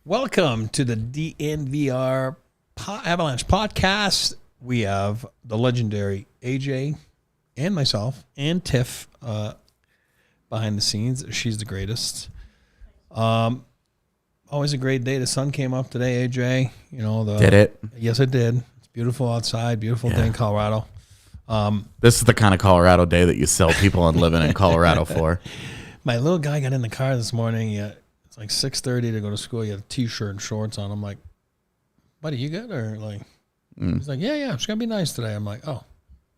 Welcome to the DNVR Avalanche podcast. We have the legendary AJ and myself and Tiff behind the scenes. She's the greatest. Always a great day. The sun came up today, AJ. Did it? Yes, it did. It's beautiful outside. Beautiful day in Colorado. This is the kind of Colorado day that you sell people on living in Colorado for. My little guy got in the car this morning. It's like 6:30 to go to school. He had a T-shirt and shorts on. I'm like, buddy, you good? Or like, he's like, yeah, it's gonna be nice today. I'm like, oh,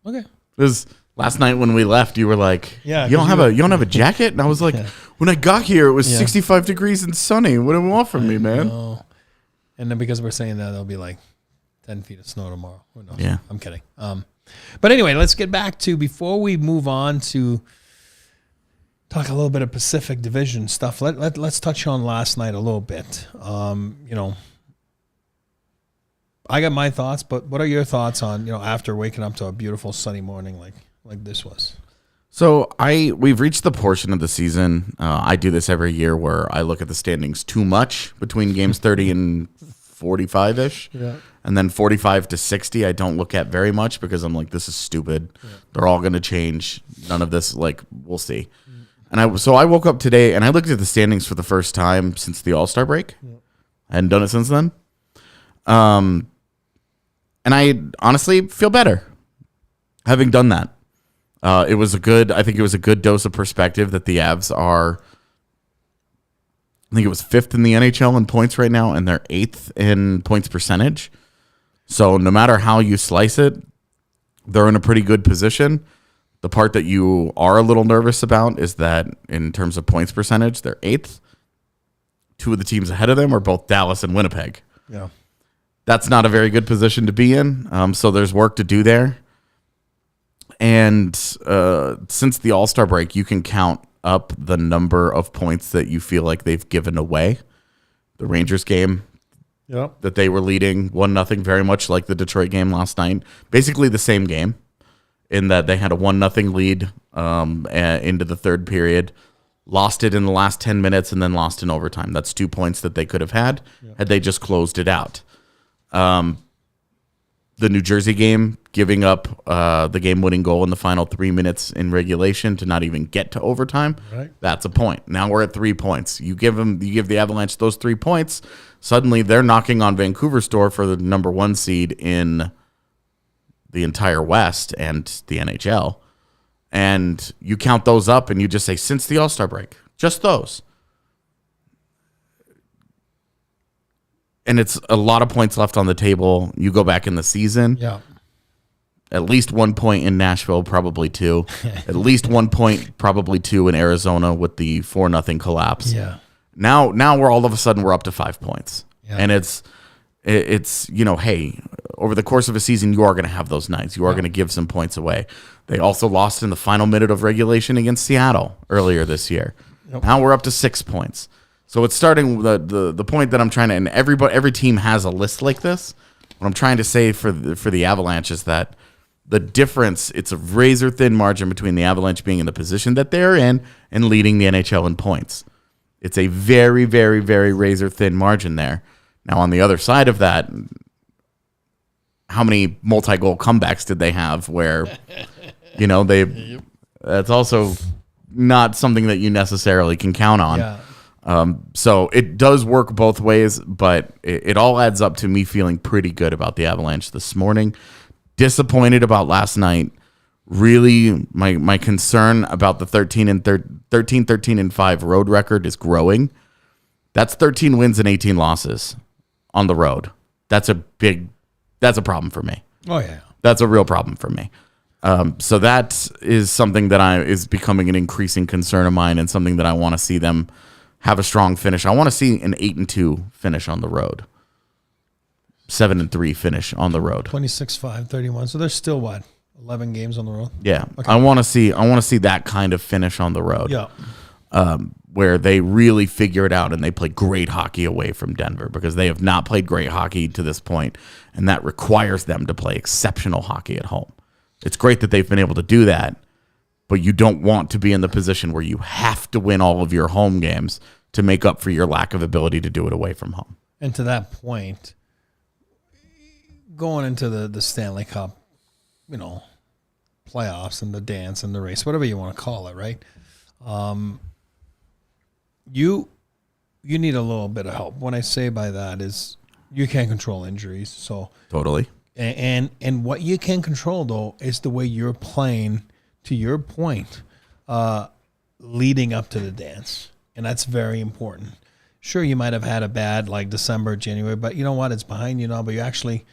okay. Because last night when we left, you were like, you don't have a jacket, and I was like, when I got here, it was 65 degrees and sunny. What do you want from me, man? And then because we're saying that, there'll be like 10 feet of snow tomorrow. Who knows? Yeah, I'm kidding. But anyway, let's get back to before we move on to talk a little bit of Pacific Division stuff. Let's touch on last night a little bit. I got my thoughts, but what are your thoughts on, after waking up to a beautiful sunny morning like this was? So we've reached the portion of the season. I do this every year where I look at the standings too much between games 30 and 45-ish. Yeah. And then 45 to 60, I don't look at very much because I'm like, this is stupid. Yeah. They're all going to change. None of this, we'll see. And I woke up today and I looked at the standings for the first time since the All-Star break. Yep. I hadn't done it since then. And I honestly feel better having done that. I think it was a good dose of perspective that the Avs are, I think it was 5th in the NHL in points right now, and they're 8th in points percentage. So no matter how you slice it, they're in a pretty good position. The part that you are a little nervous about is that in terms of points percentage, they're 8th. 2 of the teams ahead of them are both Dallas and Winnipeg. Yeah. That's not a very good position to be in. So there's work to do there. And since the All-Star break, you can count up the number of points that you feel like they've given away. The Rangers game that they were leading 1-0, very much like the Detroit game last night. Basically the same game, in that they had a 1-0 lead into the third period, lost it in the last 10 minutes, and then lost in overtime. That's 2 points that they could have had they just closed it out. The New Jersey game, giving up the game-winning goal in the final 3 minutes in regulation to not even get to overtime, that's a point. Now we're at 3 points. You give the Avalanche those 3 points, suddenly they're knocking on Vancouver's door for the number 1 seed in the entire West and the NHL, and you count those up and you just say, since the All-Star break, just those. And it's a lot of points left on the table. You go back in the season. Yeah. At least 1 point in Nashville, probably 2. At least 1 point, probably 2 in Arizona with the 4-0 collapse. Yeah. Now we're all of a sudden we're up to 5 points. Yeah. And it's hey, over the course of a season, you are going to have those nights. You are going to give some points away. They also lost in the final minute of regulation against Seattle earlier this year. Yep. Now we're up to 6 points. So it's starting the point that I'm trying to, and every team has a list like this. What I'm trying to say for the Avalanche is that the difference, it's a razor thin margin between the Avalanche being in the position that they're in and leading the NHL in points. It's a very, very, very razor thin margin there. Now on the other side of that, how many multi-goal comebacks did they have where, that's also not something that you necessarily can count on. Yeah. So it does work both ways, but it all adds up to me feeling pretty good about the Avalanche this morning. Disappointed about last night. Really, my concern about the 13-13-5 road record is growing. That's 13 wins and 18 losses on the road. That's a problem for me. Oh yeah, that's a real problem for me. So that is something that is becoming an increasing concern of mine, and something that I want to see them have a strong finish. I want to see an 8-2 finish on the road. 7-3 finish on the road. 26-5-31. So there's still 11 games on the road. Yeah, okay. I want to see that kind of finish on the road. Yeah, where they really figure it out and they play great hockey away from Denver, because they have not played great hockey to this point, and that requires them to play exceptional hockey at home. It's great that they've been able to do that, but you don't want to be in the position where you have to win all of your home games to make up for your lack of ability to do it away from home. And to that point, going into the Stanley Cup, playoffs and the dance and the race, whatever you want to call it, right? You need a little bit of help. What I say by that is you can't control injuries. So totally. And what you can control, though, is the way you're playing, to your point, leading up to the dance. And that's very important. Sure, you might have had a bad December, January, but you know what? It's behind you now, but you actually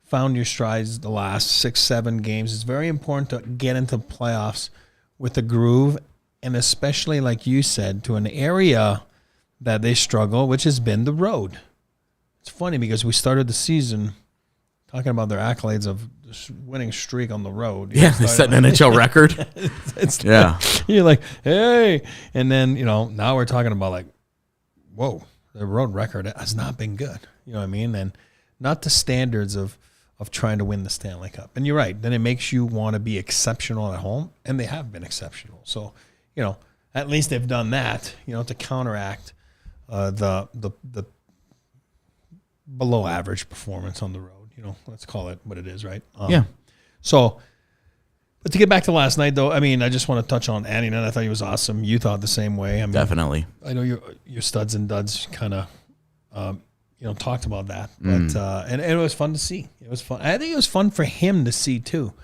found your strides the last 6-7 games. It's very important to get into playoffs with a groove, and especially, like you said, to an area that they struggle, which has been the road. It's funny because we started the season talking about their accolades of this winning streak on the road. They set an NHL record. You're like, hey. And then, now we're talking about whoa, the road record has not been good. You know what I mean? And not the standards of trying to win the Stanley Cup. And you're right. Then it makes you want to be exceptional at home, and they have been exceptional. So, at least they've done that, to counteract the below average performance on the road. Let's call it what it is, right? So, but to get back to last night, though, I just want to touch on Annie, and I thought he was awesome. You thought the same way. Definitely. I know your studs and duds kind of, talked about that, but and it was fun to see. It was fun. I think it was fun for him to see too.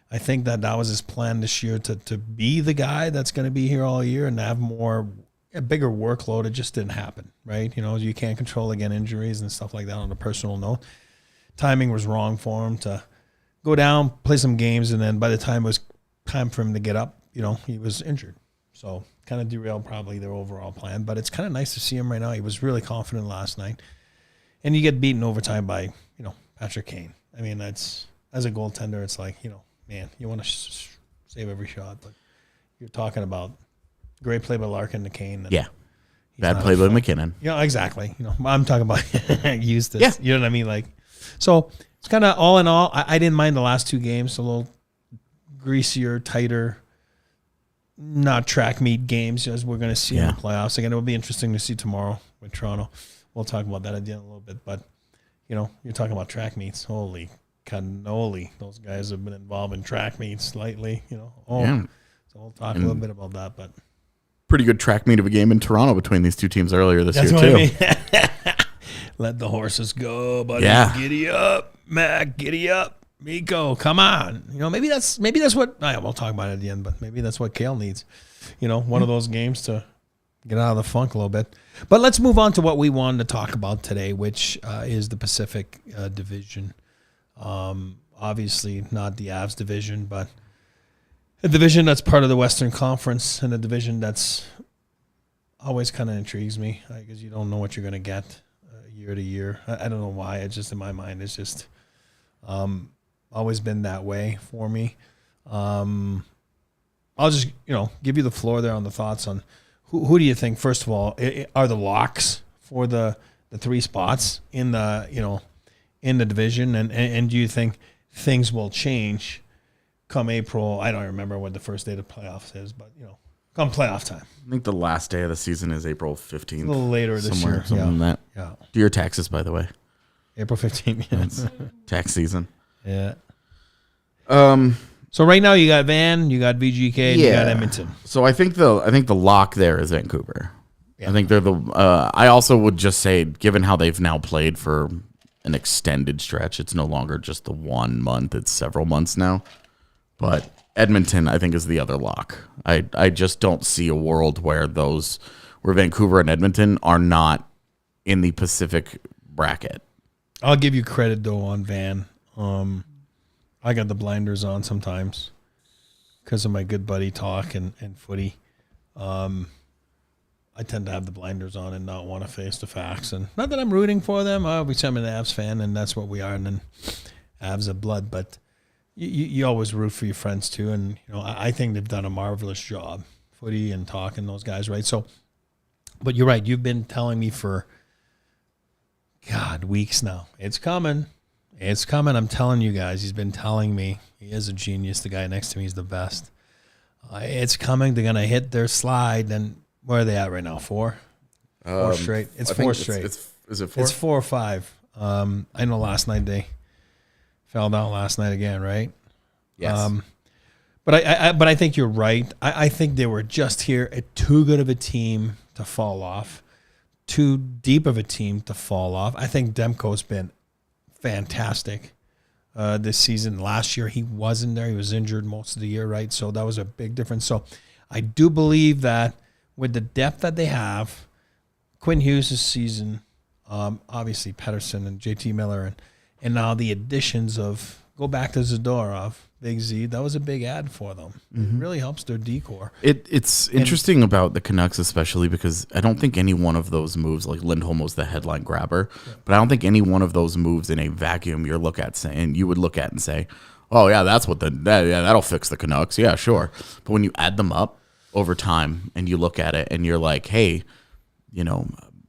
I think that was his plan this year to be the guy that's going to be here all year and have a bigger workload. It just didn't happen, right? You can't control, again, injuries and stuff like that on a personal note. Timing was wrong for him to go down, play some games, and then by the time it was time for him to get up, he was injured. So kind of derailed probably their overall plan. But it's kind of nice to see him right now. He was really confident last night. And you get beaten overtime by, Patrick Kane. That's, as a goaltender, it's like, man, you want to save every shot. But you're talking about great play by Larkin to Kane. Yeah. Bad play by McKinnon. Exactly. I'm talking about Eustace. Yeah. You know what I mean? So it's kind of all in all, I didn't mind the last two games, a little greasier, tighter, not track meet games as we're going to see in the playoffs. Again, it will be interesting to see tomorrow with Toronto. We'll talk about that at the end a little bit. But, you're talking about track meets. Holy cannoli. Those guys have been involved in track meets lately, So we'll talk a little bit about that. But pretty good track meet of a game in Toronto between these two teams earlier this year, too. Let the horses go, buddy. Yeah. Giddy up, Mac. Giddy up, Miko. Come on. Maybe that's what. We'll talk about it at the end, but maybe that's what Kale needs. One of those games to get out of the funk a little bit. But let's move on to what we wanted to talk about today, which is the Pacific Division. Obviously, not the Avs division, but a division that's part of the Western Conference, and a division that's always kind of intrigues me because you don't know what you're going to get year to year. I don't know why. It's just in my mind. It's just always been that way for me. I'll just give you the floor there on the thoughts on who do you think, first of all, are the locks for the three spots in the in the division, and do you think things will change come April? I don't remember what the first day of the playoffs is, but come playoff time. I think the last day of the season is April 15th. A little later this year. Something like that. Yeah. Do your taxes, by the way. April 15th. Yeah. It's tax season. Yeah. So right now you got Van, you got VGK, and you got Edmonton. So I think the lock there is Vancouver. Yeah. I think they're the. I also would just say, given how they've now played for an extended stretch, it's no longer just the 1 month; it's several months now. But Edmonton, I think, is the other lock. I just don't see a world where Vancouver and Edmonton are not in the Pacific bracket. I'll give you credit though on Van. I got the blinders on sometimes because of my good buddy talk and footy. I tend to have the blinders on and not want to face the facts. And not that I'm rooting for them. Obviously, I'm an Avs fan, and that's what we are. And then Avs of blood. But you always root for your friends, too. And, I think they've done a marvelous job, Footy and Talk and those guys, right? So, but you're right. You've been telling me for, God, weeks now. It's coming. It's coming. I'm telling you guys. He's been telling me. He is a genius. The guy next to me is the best. It's coming. They're going to hit their slide. And where are they at right now? 4? 4 straight. It's 4 straight. Is it 4? It's 4 or 5. I know last night they fell down last night again, right? Yes. But I think you're right. I think they were just here at too good of a team to fall off, too deep of a team to fall off. I think Demko's been fantastic this season. Last year he wasn't there. He was injured most of the year, right? So that was a big difference. So I do believe that with the depth that they have, Quinn Hughes this season, obviously Pettersson and JT Miller, and now the additions of, go back to Zadorov, Big Z, that was a big ad for them. Mm-hmm. It really helps their decor. It's interesting about the Canucks, especially because I don't think any one of those moves, like Lindholm was the headline grabber, but I don't think any one of those moves in a vacuum you would look at and say, oh yeah, that's what that'll fix the Canucks. Yeah, sure. But when you add them up over time and you look at it and you're like, hey,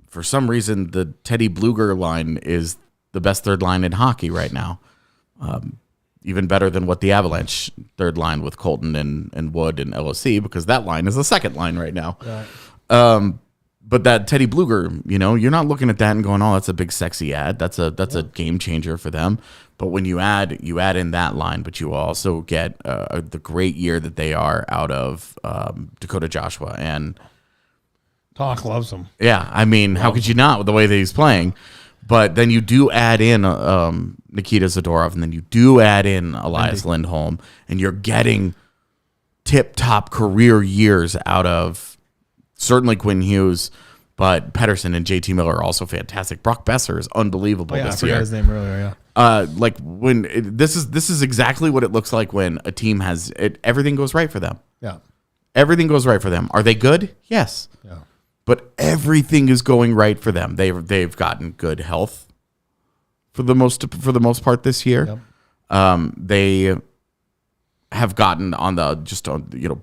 for some reason the Teddy Bluger line is the best third line in hockey right now. Even better than what the Avalanche third line with Colton and Wood and LOC, because that line is the second line right now. Right. But that Teddy Bluger, you're not looking at that and going, oh, that's a big sexy ad. That's a game changer for them. But when you add in that line, but you also get the great year that they are out of Dakota Joshua and Talk loves him. Yeah, I mean, how could you not with the way that he's playing? But then you do add in Nikita Zadorov, and then you do add in Elias Lindholm, and you're getting tip-top career years out of certainly Quinn Hughes, but Pettersson and JT Miller are also fantastic. Brock Besser is unbelievable this year. I forgot his name earlier, yeah. This is exactly what it looks like when a team has it. Everything goes right for them. Yeah, everything goes right for them. Are they good? Yes. Yeah. But everything is going right for them. They've gotten good health for the most part this year. Yep. They have gotten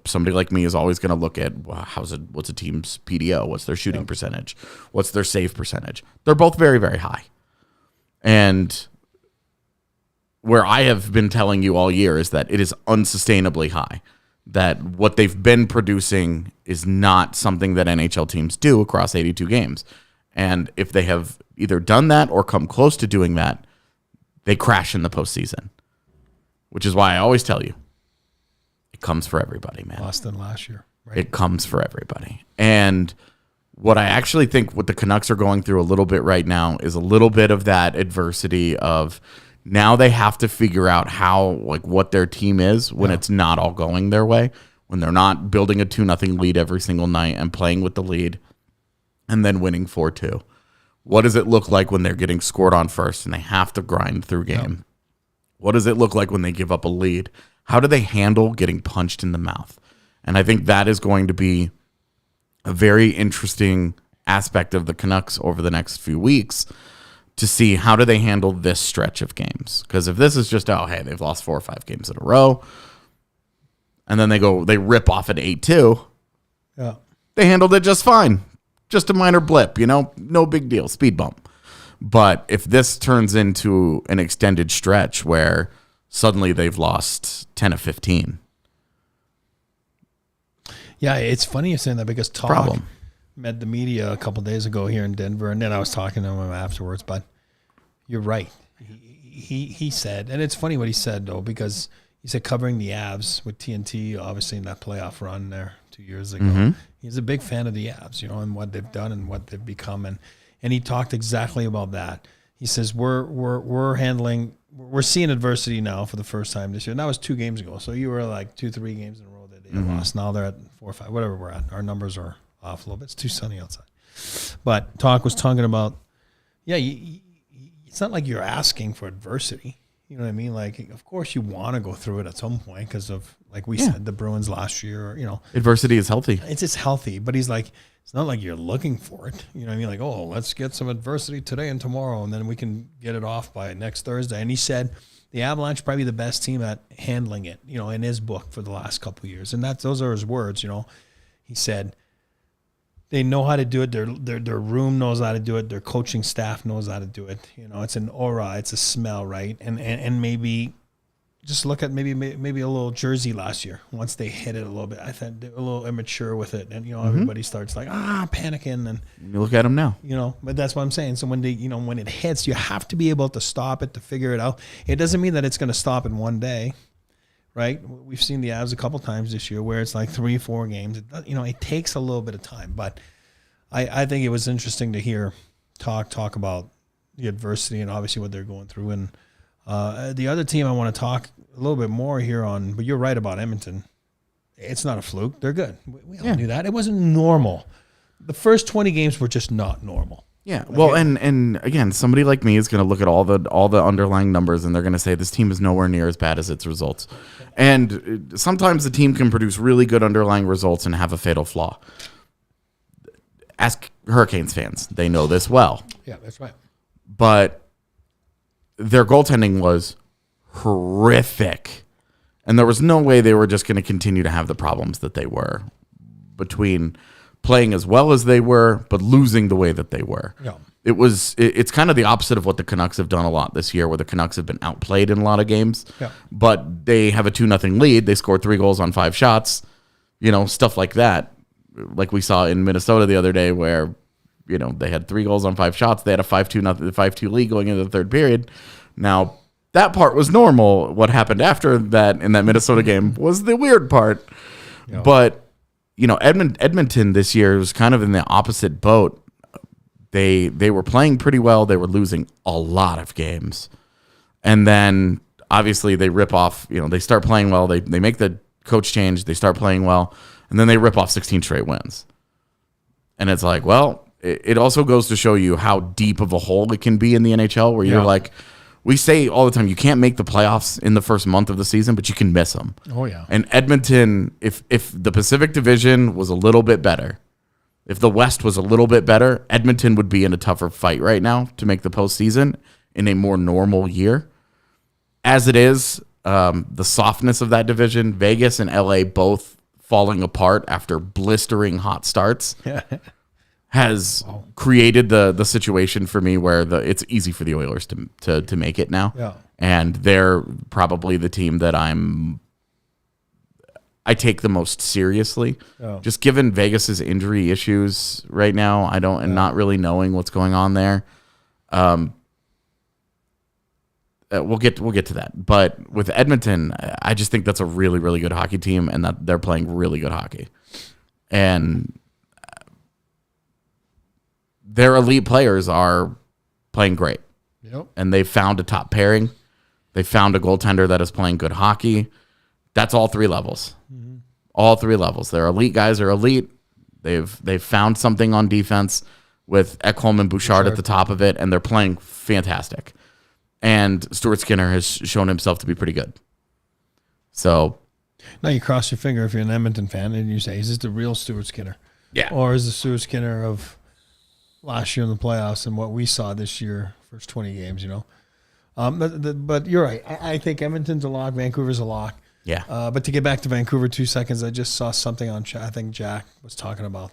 somebody like me is always going to look at what's a team's PDO, what's their shooting percentage, what's their save percentage. They're both very, very high. And where I have been telling you all year is that it is unsustainably high. That what they've been producing is not something that NHL teams do across 82 games. And if they have either done that or come close to doing that, they crash in the postseason. Which is why I always tell you, it comes for everybody, man. Boston last year. Right? It comes for everybody. And what I actually think what the Canucks are going through a little bit right now is a little bit of that adversity of now they have to figure out what their team is when it's not all going their way, when they're not building a 2-0 lead every single night and playing with the lead and then winning 4-2. What does it look like when they're getting scored on first and they have to grind through game? What does it look like when they give up a lead? How do they handle getting punched in the mouth? And I think that is going to be a very interesting aspect of the Canucks over the next few weeks, to see how do they handle this stretch of games. Because if this is just, they've lost 4 or 5 games in a row, and then they rip off an 8-2, they handled it just fine. Just a minor blip, no big deal, speed bump. But if this turns into an extended stretch where suddenly they've lost 10 of 15. Yeah, it's funny you're saying that because Talk met the media a couple of days ago here in Denver, and then I was talking to him afterwards. But you're right. He said, and it's funny what he said though, because he said covering the Avs with TNT, obviously in that playoff run there 2 years ago. Mm-hmm. He's a big fan of the Avs, and what they've done and what they've become, and he talked exactly about that. He says we're seeing adversity now for the first time this year. And that was 2 games ago. So you were like 2-3 games in a row that they lost. Now they're at 4 or 5, whatever we're at. Our numbers are off a little bit. It's too sunny outside. But Talk was talking about, it's not like you're asking for adversity. You know what I mean? Like, of course you want to go through it at some point because of, like we said, the Bruins last year, you know. Adversity is healthy. It's just healthy. But he's like, it's not like you're looking for it. You know what I mean? Like, oh, let's get some adversity today and tomorrow, and then we can get it off by next Thursday. And he said the Avalanche probably the best team at handling it, you know, in his book for the last couple of years. And those are his words, you know. He said they know how to do it. Their room knows how to do it. Their coaching staff knows how to do it. You know, it's an aura, it's a smell, right? And maybe just look at maybe a little Jersey last year. Once they hit it a little bit, I thought they were a little immature with it, and you know everybody starts like panicking, and you look at them now. You know, but that's what I'm saying. So when when it hits, you have to be able to stop it, to figure it out. It doesn't mean that it's going to stop in one day. Right, we've seen the Avs a couple times this year where it's like 3-4 games. It takes a little bit of time, but I think it was interesting to hear talk about the adversity and obviously what they're going through. And the other team I want to talk a little bit more here on, but you're right about Edmonton. It's not a fluke. They're good. We all knew that. It wasn't normal. The first 20 games were just not normal. Yeah, well, and again, somebody like me is going to look at all the underlying numbers, and they're going to say this team is nowhere near as bad as its results. And sometimes the team can produce really good underlying results and have a fatal flaw. Ask Hurricanes fans; they know this well. Yeah, that's right. But their goaltending was horrific, and there was no way they were just going to continue to have the problems that they were between playing as well as they were, but losing the way that they were. Yeah. It's kind of the opposite of what the Canucks have done a lot this year, where the Canucks have been outplayed in a lot of games. Yeah. But they have a 2-0 lead. They scored 3 goals on 5 shots, stuff like that. Like we saw in Minnesota the other day where, they had 3 goals on 5 shots. They had a 5-2 lead going into the third period. Now, that part was normal. What happened after that in that Minnesota game was the weird part. Yeah. But Edmonton this year was kind of in the opposite boat. They were playing pretty well. They were losing a lot of games. And then obviously they rip off, they start playing well. They make the coach change. They start playing well. And then they rip off 16 straight wins. And it's like, well, it also goes to show you how deep of a hole it can be in the NHL where you're like, we say all the time, you can't make the playoffs in the first month of the season, but you can miss them. Oh, yeah. And Edmonton, if the Pacific Division was a little bit better, if the West was a little bit better, Edmonton would be in a tougher fight right now to make the postseason in a more normal year. As it is, the softness of that division, Vegas and LA both falling apart after blistering hot starts, has created the situation for me where it's easy for the Oilers to make it now. Yeah. And they're probably the team that I take the most seriously. Yeah. Just given Vegas's injury issues right now, and not really knowing what's going on there. We'll get to that. But with Edmonton, I just think that's a really, really good hockey team and that they're playing really good hockey. And their elite players are playing great. Yep. And they've found a top pairing. They found a goaltender that is playing good hockey. That's all 3 levels. Mm-hmm. All 3 levels. Their elite guys are elite. They've found something on defense with Ekholm and Bouchard at the top of it, and they're playing fantastic. And Stuart Skinner has shown himself to be pretty good. So now you cross your finger if you're an Edmonton fan and you say, is this the real Stuart Skinner? Yeah. Or is the Stuart Skinner of last year in the playoffs and what we saw this year, first 20 games, But you're right. I think Edmonton's a lock. Vancouver's a lock. Yeah. But to get back to Vancouver 2 seconds, I just saw something on chat. I think Jack was talking about.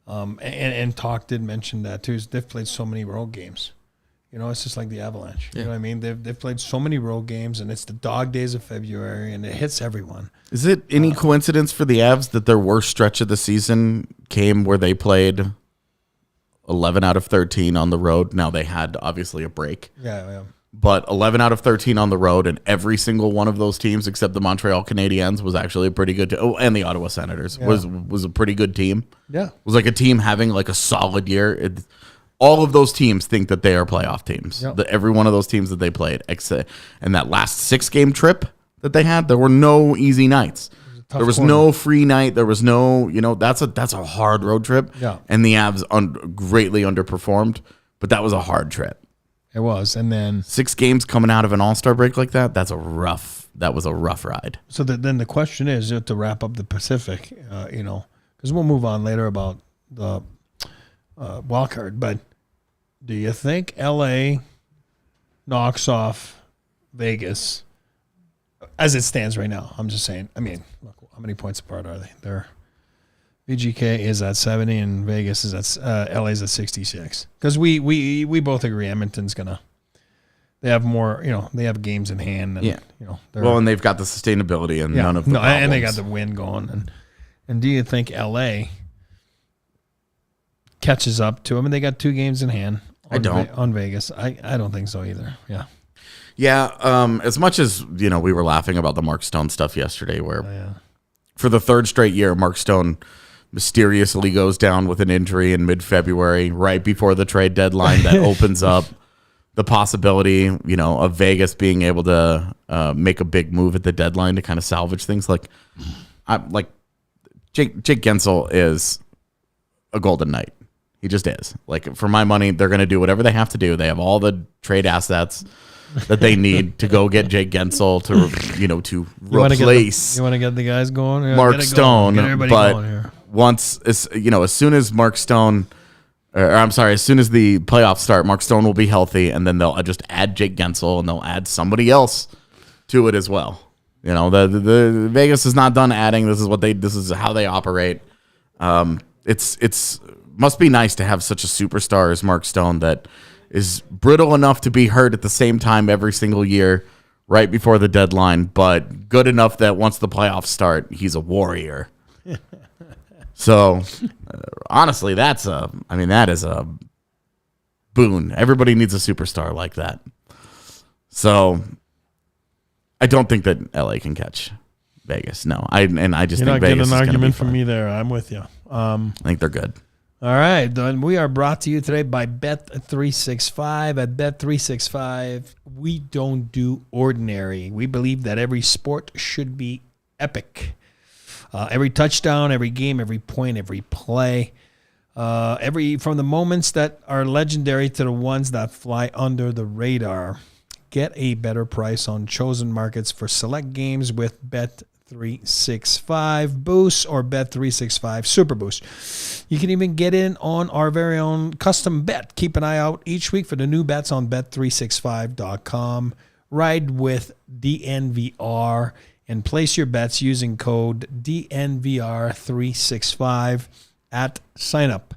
And Talk did mention that too. They've played so many road games. It's just like the Avalanche. Yeah. You know what I mean? They've played so many road games, and it's the dog days of February, and it hits everyone. Is it any coincidence for the Avs that their worst stretch of the season came where they played 11 out of 13 on the road? Now, they had, obviously, a break. Yeah. But 11 out of 13 on the road, and every single one of those teams except the Montreal Canadiens was actually a pretty good team. Oh, and the Ottawa Senators was a pretty good team. Yeah. It was like a team having like a solid year. All of those teams think that they are playoff teams. Yep. Every one of those teams that they played. And that last 6-game trip that they had, there were no easy nights. There was no free night. There was no, that's a hard road trip. Yeah. And the Avs greatly underperformed, but that was a hard trip. It was. And then 6 games coming out of an All-Star break like that, that was a rough ride. So then the question is, to wrap up the Pacific, because we'll move on later about the wild card, but do you think LA knocks off Vegas as it stands right now? I'm just saying. I mean, look, how many points apart are they? They're VGK is at 70 and Vegas is at LA's at 66. Because we both agree Edmonton's gonna. They have more, they have games in hand. And, and they've got the sustainability and none of the problems. And they got the win going. And do you think LA catches up to them? And they got 2 games in hand. On Vegas. I don't think so either. Yeah. Yeah. As much as, we were laughing about the Mark Stone stuff yesterday, where for the 3rd straight year, Mark Stone mysteriously goes down with an injury in mid-February, right before the trade deadline that opens up the possibility, of Vegas being able to make a big move at the deadline to kind of salvage things. Jake Gensel is a golden knight. He just is. Like, for my money, they're going to do whatever they have to do. They have all the trade assets that they need to go get Jake Gensel to replace. You want to get the guys going? Mark Stone, but once as soon as Mark Stone. As soon as the playoffs start, Mark Stone will be healthy, and then they'll just add Jake Gensel, and they'll add somebody else to it as well. The Vegas is not done adding. This is how they operate. It's must be nice to have such a superstar as Mark Stone that is brittle enough to be hurt at the same time every single year, right before the deadline, but good enough that once the playoffs start, he's a warrior. So, honestly, that is a boon. Everybody needs a superstar like that. So, I don't think that LA can catch Vegas. No, I just think Vegas is going to be fine. You're not getting an argument from me there. I'm with you. I think they're good. All right, then we are brought to you today by Bet365. At Bet365, we don't do ordinary. We believe that every sport should be epic. Every touchdown, every game, every point, every play, from the moments that are legendary to the ones that fly under the radar. Get a better price on chosen markets for select games with Bet365 Boost or Bet365 Super Boost. You can even get in on our very own custom bet. Keep an eye out each week for the new bets on Bet365.com. Ride with DNVR. And place your bets using code DNVR365 at signup.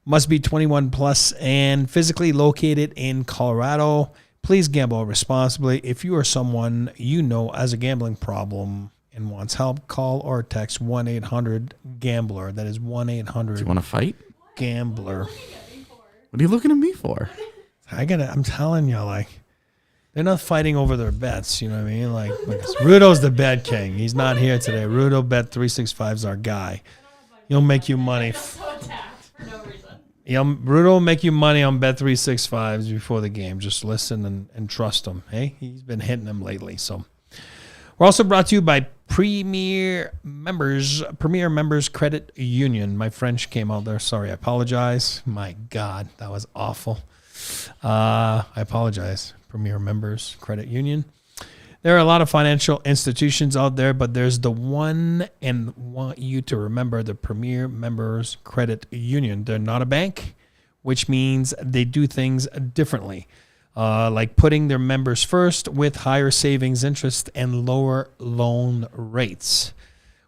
Must be 21 plus and physically located in Colorado. Please gamble responsibly. If you or someone you know has a gambling problem and wants help, call or text 1-800-GAMBLER. That is 1-800. Do you want to fight? Gambler. What are you looking at me for? I'm telling you, they're not fighting over their bets, you know what I mean? Like Rudo's the bet king. He's not here today. Rudo Bet365 is our guy. He'll make you money. Rudo will make you money on Bet365 before the game. Just listen and trust him. Hey, he's been hitting them lately. So we're also brought to you by Premier Members Credit Union. My French came out there. Sorry, I apologize. My God, that was awful. I apologize. Premier Members Credit Union. There are a lot of financial institutions out there, but there's the one, and want you to remember, the Premier Members Credit Union. They're not a bank, which means they do things differently, like putting their members first with higher savings interest and lower loan rates.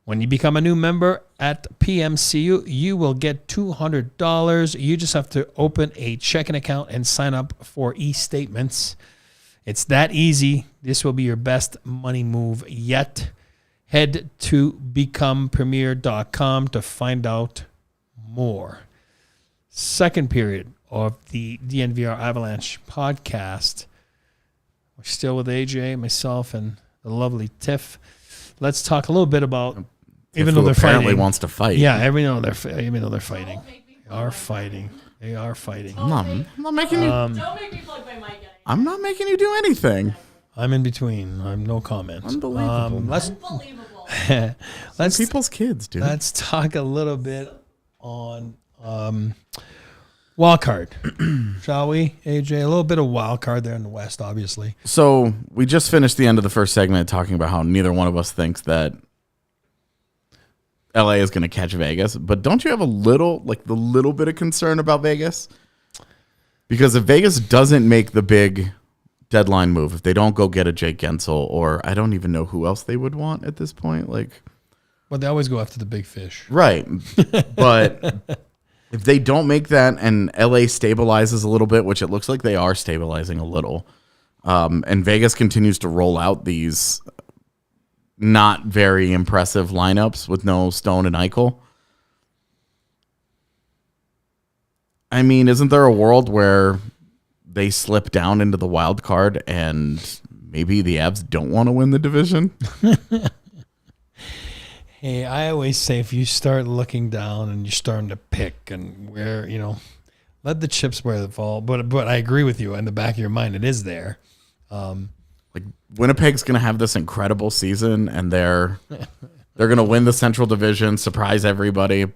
When you become a new member at PMCU, you will get $200. You just have to open a checking account and sign up for e-statements. It's that easy. This will be your best money move yet. Head to becomepremier.com to find out more. Second period of the DNVR Avalanche podcast. We're still with AJ, myself, and the lovely Tiff. Let's talk a little bit about, even though they're apparently fighting. Wants to fight. Yeah, even though they're fighting. They are fighting. I'm not making you. Don't make me plug my mic. I'm not making you do anything. I'm in between. I'm no comment. Unbelievable. Let's people's kids, dude. Let's talk a little bit on Wild card, shall we, AJ? A little bit of wild card there in the West, obviously. So we just finished the end of the first segment talking about how neither one of us thinks that LA is going to catch Vegas. But don't you have the little bit of concern about Vegas? Because if Vegas doesn't make the big deadline move, if they don't go get a Jake Gensel, or I don't even know who else they would want at this point, But they always go after the big fish. Right. But if they don't make that and LA stabilizes a little bit, which it looks like they are stabilizing a little, and Vegas continues to roll out these not very impressive lineups with no Stone and Eichel, I mean, isn't there a world where they slip down into the wild card and maybe the Avs don't want to win the division? Hey, I always say if you start looking down and you're starting to pick and where, let the chips where they fall. But I agree with you. In the back of your mind, it is there. Winnipeg's going to have this incredible season, and they're going to win the Central Division, surprise everybody,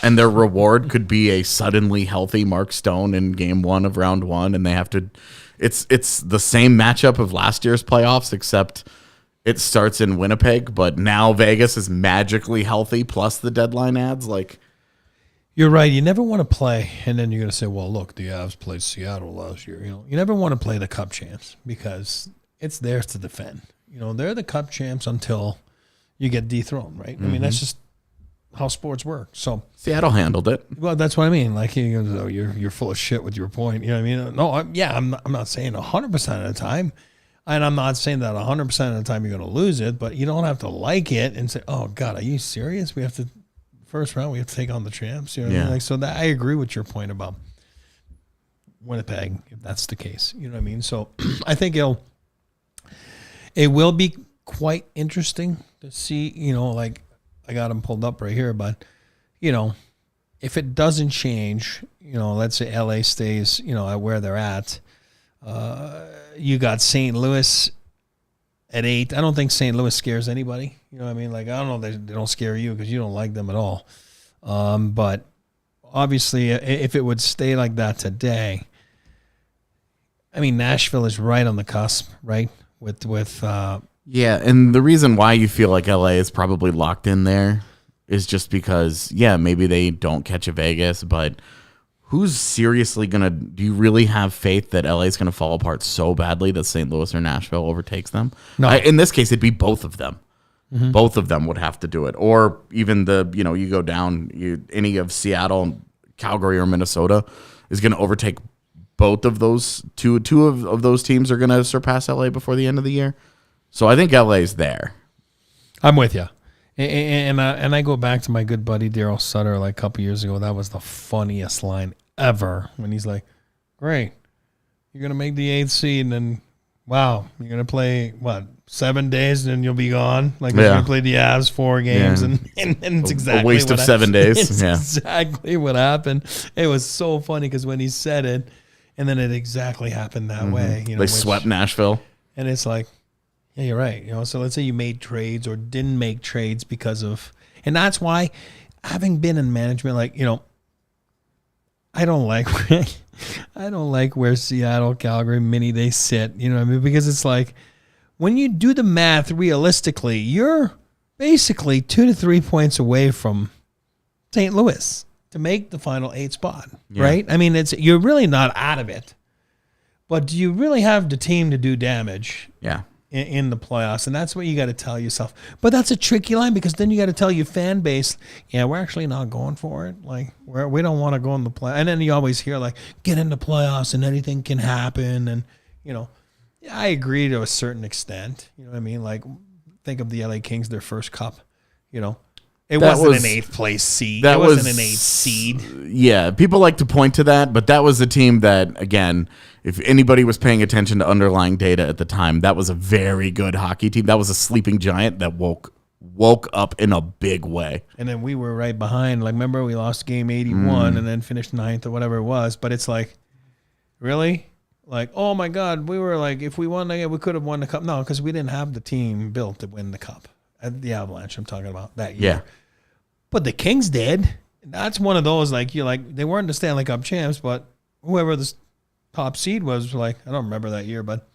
and their reward could be a suddenly healthy Mark Stone in Game 1 of Round 1, and they have to. It's the same matchup of last year's playoffs, except it starts in Winnipeg, but now Vegas is magically healthy, plus the deadline adds. You're right. You never want to play, and then you're going to say, well, look, the Avs played Seattle last year. You never want to play the Cup champs because it's theirs to defend. They're the Cup champs until you get dethroned, right? Mm-hmm. I mean, that's just how sports work. So Seattle handled it. Well, that's what I mean. You're full of shit with your point. You know what I mean? No, I'm not saying 100% of the time. And I'm not saying that 100% of the time you're going to lose it, but you don't have to like it and say, oh, God, are you serious? We have to, first round, we have to take on the champs. You know what I mean? So that I agree with your point about Winnipeg, if that's the case. You know what I mean? So I think it will be quite interesting to see, I got them pulled up right here, but, if it doesn't change, let's say LA stays, at where they're at, you got St. Louis at 8. I don't think St. Louis scares anybody. You know what I mean? I don't know. They don't scare you because you don't like them at all. But obviously, if it would stay like that today, I mean, Nashville is right on the cusp, right? Yeah, and the reason why you feel like LA is probably locked in there is just because, maybe they don't catch a Vegas, but who's seriously do you really have faith that LA is going to fall apart so badly that St. Louis or Nashville overtakes them? No. In this case, it'd be both of them. Mm-hmm. Both of them would have to do it. Or even you go down, any of Seattle, Calgary, or Minnesota is going to overtake both of those. Two of those teams are going to surpass LA before the end of the year. So I think LA's there. I'm with you. And I go back to my good buddy Daryl Sutter a couple years ago. That was the funniest line ever when he's like, great, you're going to make the 8th seed and then, wow, you're going to play, 7 days and then you'll be gone? You played the Avs 4 games and it's exactly a waste of 7 days. It's exactly what happened. It was so funny because when he said it, and then it exactly happened that way. They swept Nashville. And it's like, yeah, you're right. So let's say you made trades or didn't make trades because of, and that's why, having been in management, I don't like where Seattle, Calgary, Mini they sit. You know what I mean? Because it's when you do the math realistically, you're basically 2 to 3 points away from St. Louis to make the final 8 spot, right? I mean, you're really not out of it, but do you really have the team to do damage? Yeah. In the playoffs, and that's what you got to tell yourself. But that's a tricky line because then you got to tell your fan base, we're actually not going for it. We don't want to go in the play. And then you always hear get in the playoffs and anything can happen. And I agree to a certain extent. You know what I mean? Think of the LA Kings, their first cup. It wasn't an 8th place seed. It wasn't an 8th seed. Yeah, people like to point to that, but that was a team that, again, if anybody was paying attention to underlying data at the time, that was a very good hockey team. That was a sleeping giant that woke up in a big way. And then we were right behind. Remember, we lost game 81 and then finished 9th or whatever it was. But it's really? Oh, my God, we were if we won, we could have won the cup. No, because we didn't have the team built to win the cup. The Avalanche I'm talking about that year. Yeah. But the Kings did. that's one of those, like, you're like, they weren't the Stanley Cup champs, but whoever the top seed was like, I don't remember that year, but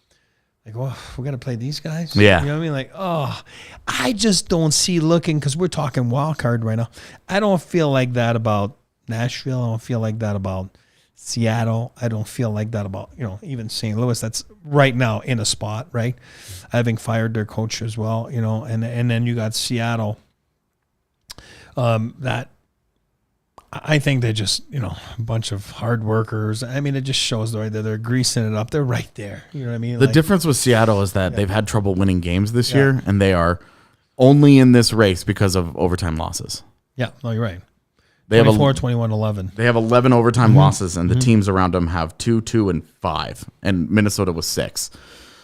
like, well, we got to play these guys. Yeah. You know what I mean? Like, oh, I just don't see looking, because we're talking wild card right now. I don't feel like that about Nashville. I don't feel like that about Seattle. I don't feel like that about, even St. Louis. That's right now in a spot, right? Having fired their coach as well, and then you got Seattle. That I think they're just, a bunch of hard workers. I mean, it just shows the way that they're greasing it up. They're right there. You know what I mean? The difference with Seattle is that they've had trouble winning games this year, and they are only in this race because of overtime losses. Yeah, no, you're right. They 24, have 21, 11. They have 11 overtime losses, and the teams around them have 2, 2, and 5, and Minnesota was 6.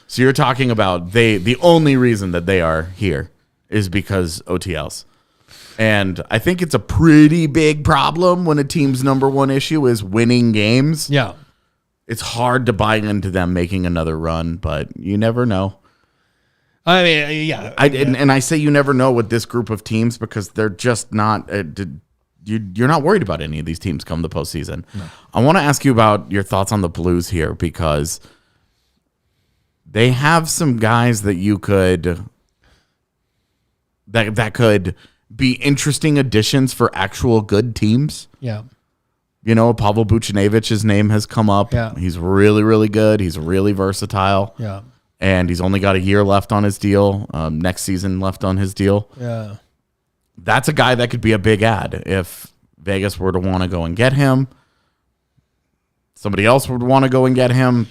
So you're talking about the only reason that they are here is because OTLs. And I think it's a pretty big problem when a team's number one issue is winning games. Yeah. It's hard to buy into them making another run, but you never know. I mean, yeah. And I say you never know with this group of teams because they're just not you're not worried about any of these teams come the postseason. No. I want to ask you about your thoughts on the Blues here because they have some guys that you could that could be interesting additions for actual good teams. Yeah. Pavel Buchnevic's name has come up. Yeah. He's really, really good. He's really versatile. Yeah. And he's only got a year left on his deal, next season left on his deal. Yeah. That's a guy that could be a big ad if Vegas were to want to go and get him. Somebody else would want to go and get him.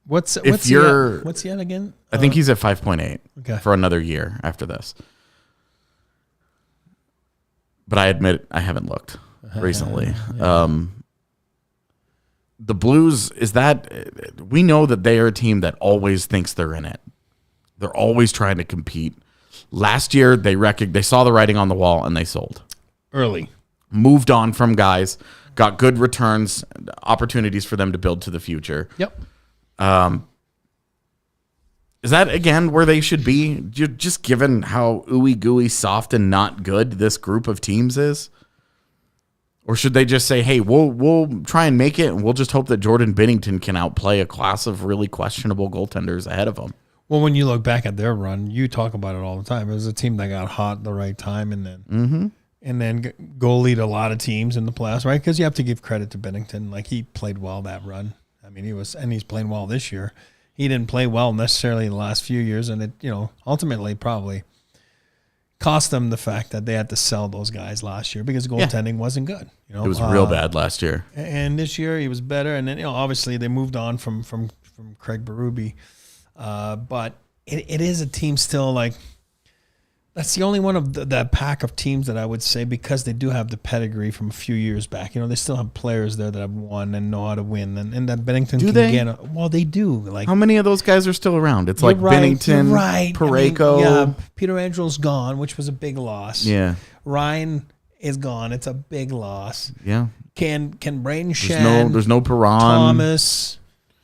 What's he at again? I think he's at 5.8 for another year after this. But I admit I haven't looked recently. Yeah. The Blues, we know that they are a team that always thinks they're in it. They're always trying to compete. Last year, they saw the writing on the wall and they sold. Early. Moved on from guys, got good returns, opportunities for them to build to the future. Yep. Is that, again, where they should be? Just given how ooey gooey, soft, and not good this group of teams is? Or should they just say, hey, we'll try and make it, and we'll just hope that Jordan Binnington can outplay a class of really questionable goaltenders ahead of them? Well, when you look back at their run, you talk about it all the time. It was a team that got hot at the right time and then goalied a lot of teams in the playoffs, right? Because you have to give credit to Binnington. Like, he played well that run. I mean, he's playing well this year. He didn't play well necessarily in the last few years, and it, ultimately probably cost them the fact that they had to sell those guys last year because goaltending wasn't good. It was real bad last year. And this year he was better, and then obviously they moved on from Craig Berube. But it is a team still, like, that's the only one of that pack of teams that I would say, because they do have the pedigree from a few years back. They still have players there that have won and know how to win, and that Binnington can get. Well, they do. Like, how many of those guys are still around? It's like Binnington, Parayko. Peter Angelo's gone, which was a big loss. Yeah, Ryan is gone. It's a big loss. Yeah. Can Braden Shen? There's no Perron. Thomas.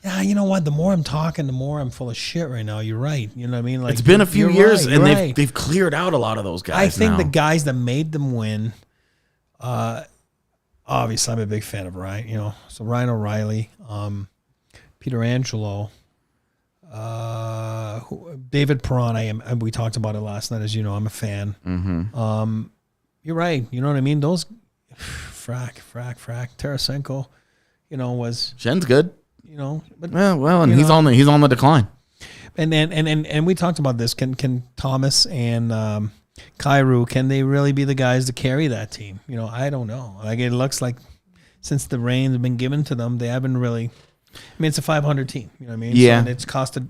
Yeah, you know what? The more I'm talking, the more I'm full of shit right now. You're right. You know what I mean? Like, it's been a few years, and they've cleared out a lot of those guys. I think now. The guys that made them win. Obviously, I'm a big fan of Ryan. So Ryan O'Reilly, Peter Angelo, David Perron. We talked about it last night. As you know, I'm a fan. Mm-hmm. You're right. You know what I mean? Those Frack Tarasenko. Was Shen's good. But and he's on the decline. And we talked about this. Can Thomas and Kyrou, can they really be the guys to carry that team? I don't know. Like, it looks like since the reins have been given to them, they haven't really. I mean, it's a 500 team. You know what I mean? Yeah. So, and it's cost a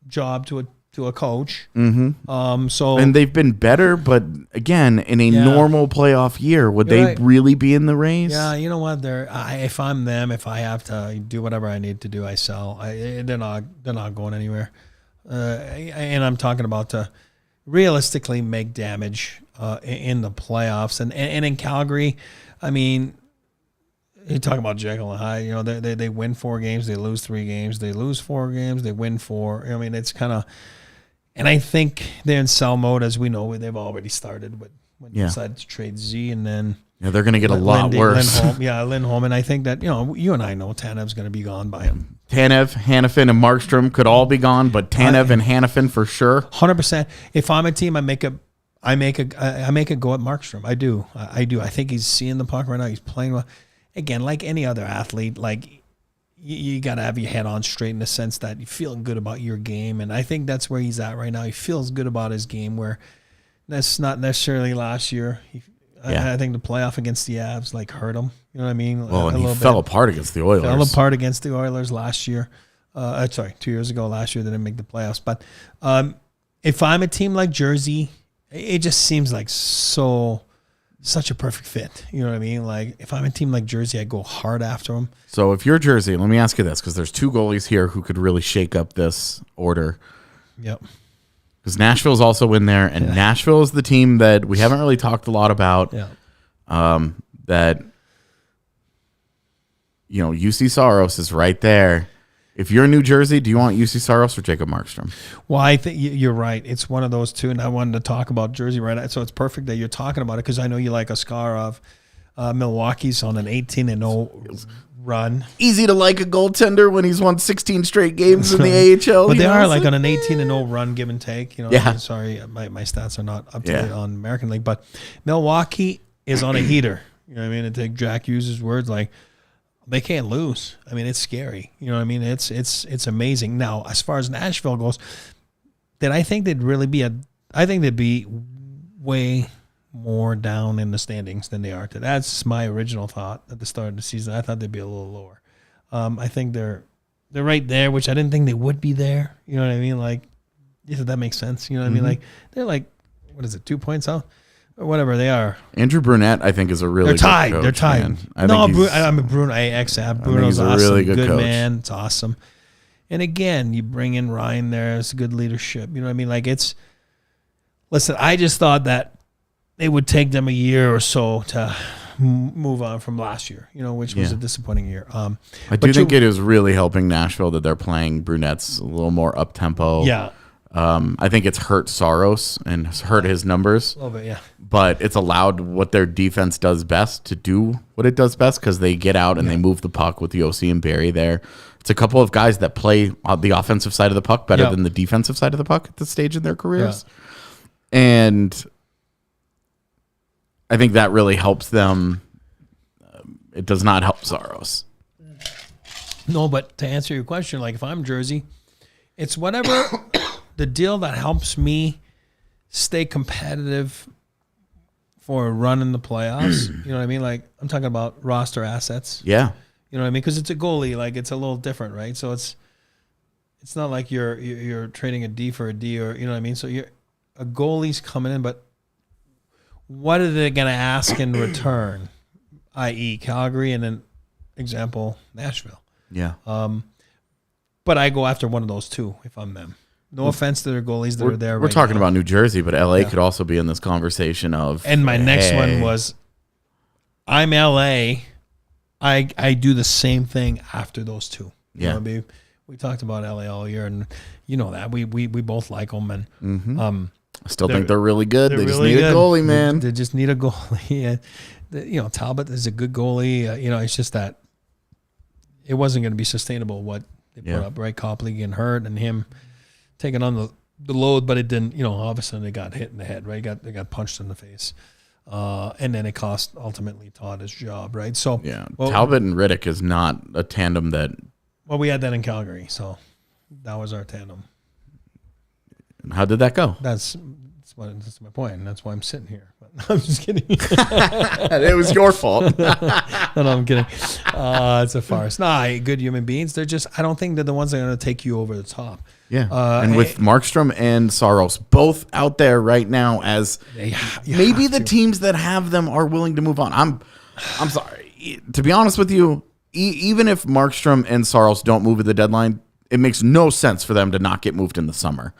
job to a coach. Mm-hmm. So and they've been better, but again, in a normal playoff year, would they really be in the race? Yeah, you know what? If I'm them, if I have to do whatever I need to do, I sell. They're not going anywhere. And I'm talking about to realistically make damage in the playoffs and in Calgary. I mean, you talk about Jekyll and Hyde. They win 4 games, they lose 3 games, they lose 4 games, they win 4. I mean, it's kind of. And I think they're in sell mode, as we know. They've already started when they decided to trade Z, and then Yeah, they're going to get a lot worse. Lindholm. And I think that, you and I know Tanev's going to be gone by him. Tanev, Hannafin, and Markstrom could all be gone, but Tanev and Hannafin for sure. 100%. If I'm a team, I make a go at Markstrom. I do. I think he's seeing the puck right now. He's playing well. Again, like any other athlete, like you got to have your head on straight in the sense that you're feeling good about your game. And I think that's where he's at right now. He feels good about his game, where that's not necessarily last year. I think the playoff against the Avs hurt him. You know what I mean? Well, and he fell apart against the Oilers. Fell apart against the Oilers last year. 2 years ago. Last year they didn't make the playoffs. But if I'm a team like Jersey, it just seems like such a perfect fit. You know what I mean? Like if I'm a team like Jersey, I go hard after them. So if you're Jersey, let me ask you this, because there's 2 goalies here who could really shake up this order. Yep. Because Nashville's also in there, and Nashville is the team that we haven't really talked a lot about. Yeah. That, UC Saros is right there. If you're in New Jersey, do you want UC Saros or Jacob Markstrom? Well, I think you're right. It's one of those two, and I wanted to talk about Jersey right now. So it's perfect that you're talking about it, because I know you like Askarov. Milwaukee's on an 18-0 run. Easy to like a goaltender when he's won 16 straight games in the AHL. But they are like on an 18-0 run, give and take. Yeah. Sorry, my stats are not up to date on American League, but Milwaukee is on a heater. You know what I mean? And to Jack Hughes' words, they can't lose. I mean, it's scary. You know what I mean? It's amazing. Now, as far as Nashville goes, then I think they'd be way more down in the standings than they are today. That's my original thought at the start of the season. I thought they'd be a little lower. I think they're right there, which I didn't think they would be there. You know what I mean? That makes sense. You know what I mean? They're what is it, 2 points out? Or whatever they are. Andrew Brunette, I think, is a really good coach. They're tied. I'm a Bruno. Bruno's awesome. Really good coach. Man. It's awesome. And again, you bring in Ryan there. It's good leadership. You know what I mean? Listen, I just thought that it would take them a year or so to move on from last year, which was a disappointing year. I do think it is really helping Nashville that they're playing Brunette's a little more up-tempo. Yeah. I think it's hurt Saros and hurt his numbers. A little bit, yeah. But it's allowed what their defense does best to do what it does best, because they get out and they move the puck with Yossi and Barry there. It's a couple of guys that play on the offensive side of the puck better than the defensive side of the puck at this stage in their careers. Yeah. And I think that really helps them. It does not help Saros. No, but to answer your question, if I'm Jersey, it's whatever the deal that helps me stay competitive for a run in the playoffs. You know what I mean? I'm talking about roster assets. Yeah. You know what I mean? Because it's a goalie. It's a little different, right? So it's not like you're trading a D for a D, or you know what I mean? So a goalie's coming in, but what are they going to ask in return? I.e. Calgary, and then example Nashville. Yeah. But I go after one of those two if I'm them. No offense to their goalies that are there. We're talking about New Jersey, but LA could also be in this conversation of. And my next one was, I'm LA. I do the same thing after those two. We talked about LA all year, and you know that we both like them, and I still think they're really good. They just need a goalie, man. They just need a goalie. Talbot is a good goalie. It's just that it wasn't going to be sustainable what they put up, right? Copley getting hurt and him taking on the load, but it didn't, obviously they got hit in the head, right? They got punched in the face. And then it cost ultimately Todd his job, right? So Talbot and Riddick is not a tandem that. Well, we had that in Calgary, so that was our tandem. How did that go? That's my point, and that's why I'm sitting here. But I'm just kidding. It was your fault. No, I'm kidding. It's a farce. Good human beings. They're just. I don't think they're the ones that are going to take you over the top. Yeah, and with Markstrom and Saros both out there right now, as maybe the teams that have them are willing to move on. I'm sorry, to be honest with you. Even if Markstrom and Saros don't move at the deadline, it makes no sense for them to not get moved in the summer.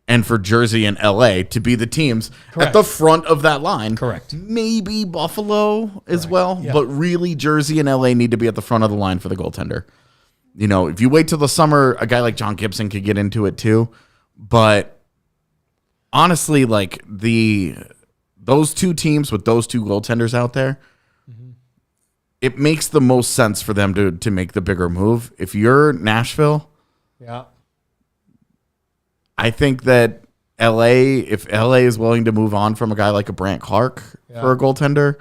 And for Jersey and LA to be the teams at the front of that line. Correct. Maybe Buffalo as well. Yeah. But really, Jersey and LA need to be at the front of the line for the goaltender. If you wait till the summer, a guy like John Gibson could get into it too. But honestly, those two teams with those two goaltenders out there it makes the most sense for them to make the bigger move. If you're Nashville, yeah, I think that if LA is willing to move on from a guy like a Brandt Clark for a goaltender,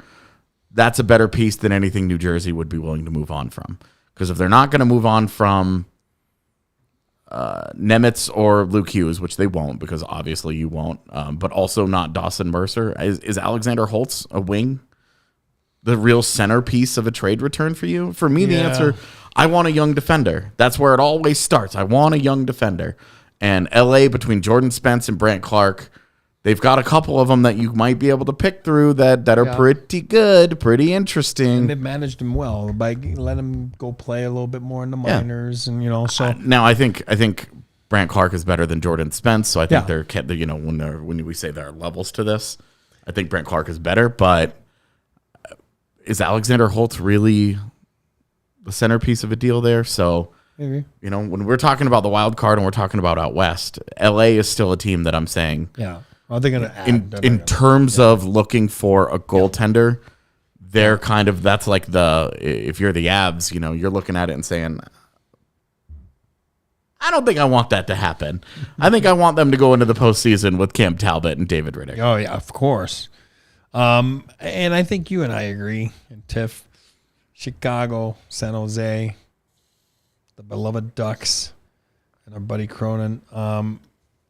that's a better piece than anything New Jersey would be willing to move on from. Because if they're not going to move on from Nemitz or Luke Hughes, which they won't, because obviously you won't, but also not Dawson Mercer, is Alexander Holtz a wing? The real centerpiece of a trade return for you? For me, the answer, I want a young defender. That's where it always starts. I want a young defender. And LA, between Jordan Spence and Brandt Clark, they've got a couple of them that you might be able to pick through that are pretty good, pretty interesting. And they've managed them well by letting him go play a little bit more in the minors, and so now I think Brandt Clark is better than Jordan Spence, so I think they're when we say there are levels to this, I think Brandt Clark is better, but is Alexander Holtz really the centerpiece of a deal there? So, maybe. When we're talking about the wild card and we're talking about out west, LA is still a team that I'm saying. Yeah. Are they going to add? In terms of looking for a goaltender, they're kind of, that's like if you're the Avs, you're looking at it and saying, I don't think I want that to happen. I think I want them to go into the postseason with Cam Talbot and David Rittich. Oh, yeah, of course. And I think you and I agree. And Tiff, Chicago, San Jose, the beloved Ducks, and our buddy Cronin. I'm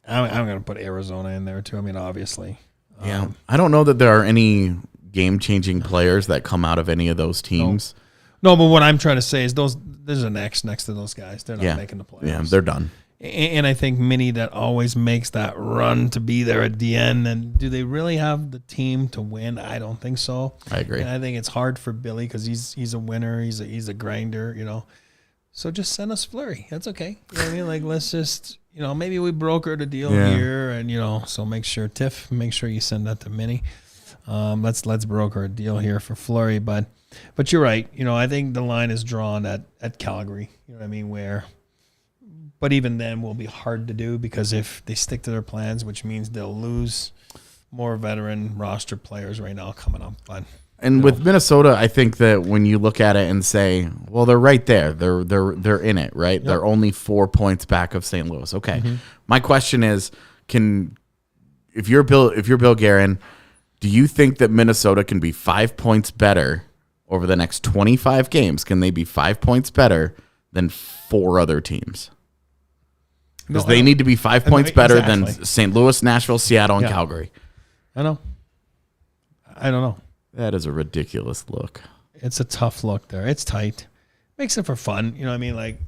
going to put Arizona in there too. I mean, obviously. Yeah. I don't know that there are any game-changing players that come out of any of those teams. No, but what I'm trying to say is there's an X next to those guys. They're not making the playoffs. Yeah, they're done. And I think Minnie that always makes that run to be there at the end. And do they really have the team to win? I don't think so. I agree. And I think it's hard for Billy because he's a winner. He's a grinder, So just send us Fleury. That's okay. You know what I mean? Like, let's just, maybe we brokered a deal here. And, so make sure you send that to Minnie. Let's broker a deal here for Fleury. But you're right. I think the line is drawn at Calgary. You know what I mean? But even then will be hard to do because if they stick to their plans, which means they'll lose more veteran roster players right now coming up. But, with Minnesota, I think that when you look at it and say, well, they're right there. They're in it, right? Yep. They're only 4 points back of St. Louis. Okay. Mm-hmm. My question is, if you're Bill Guerin, do you think that Minnesota can be 5 points better over the next 25 games? Can they be 5 points better than 4 other teams? Because they need to be 5 points better than St. Louis, Nashville, Seattle, and Calgary. I don't know. That is a ridiculous look. It's a tough look there. It's tight. Makes it for fun. You know what I mean? Like,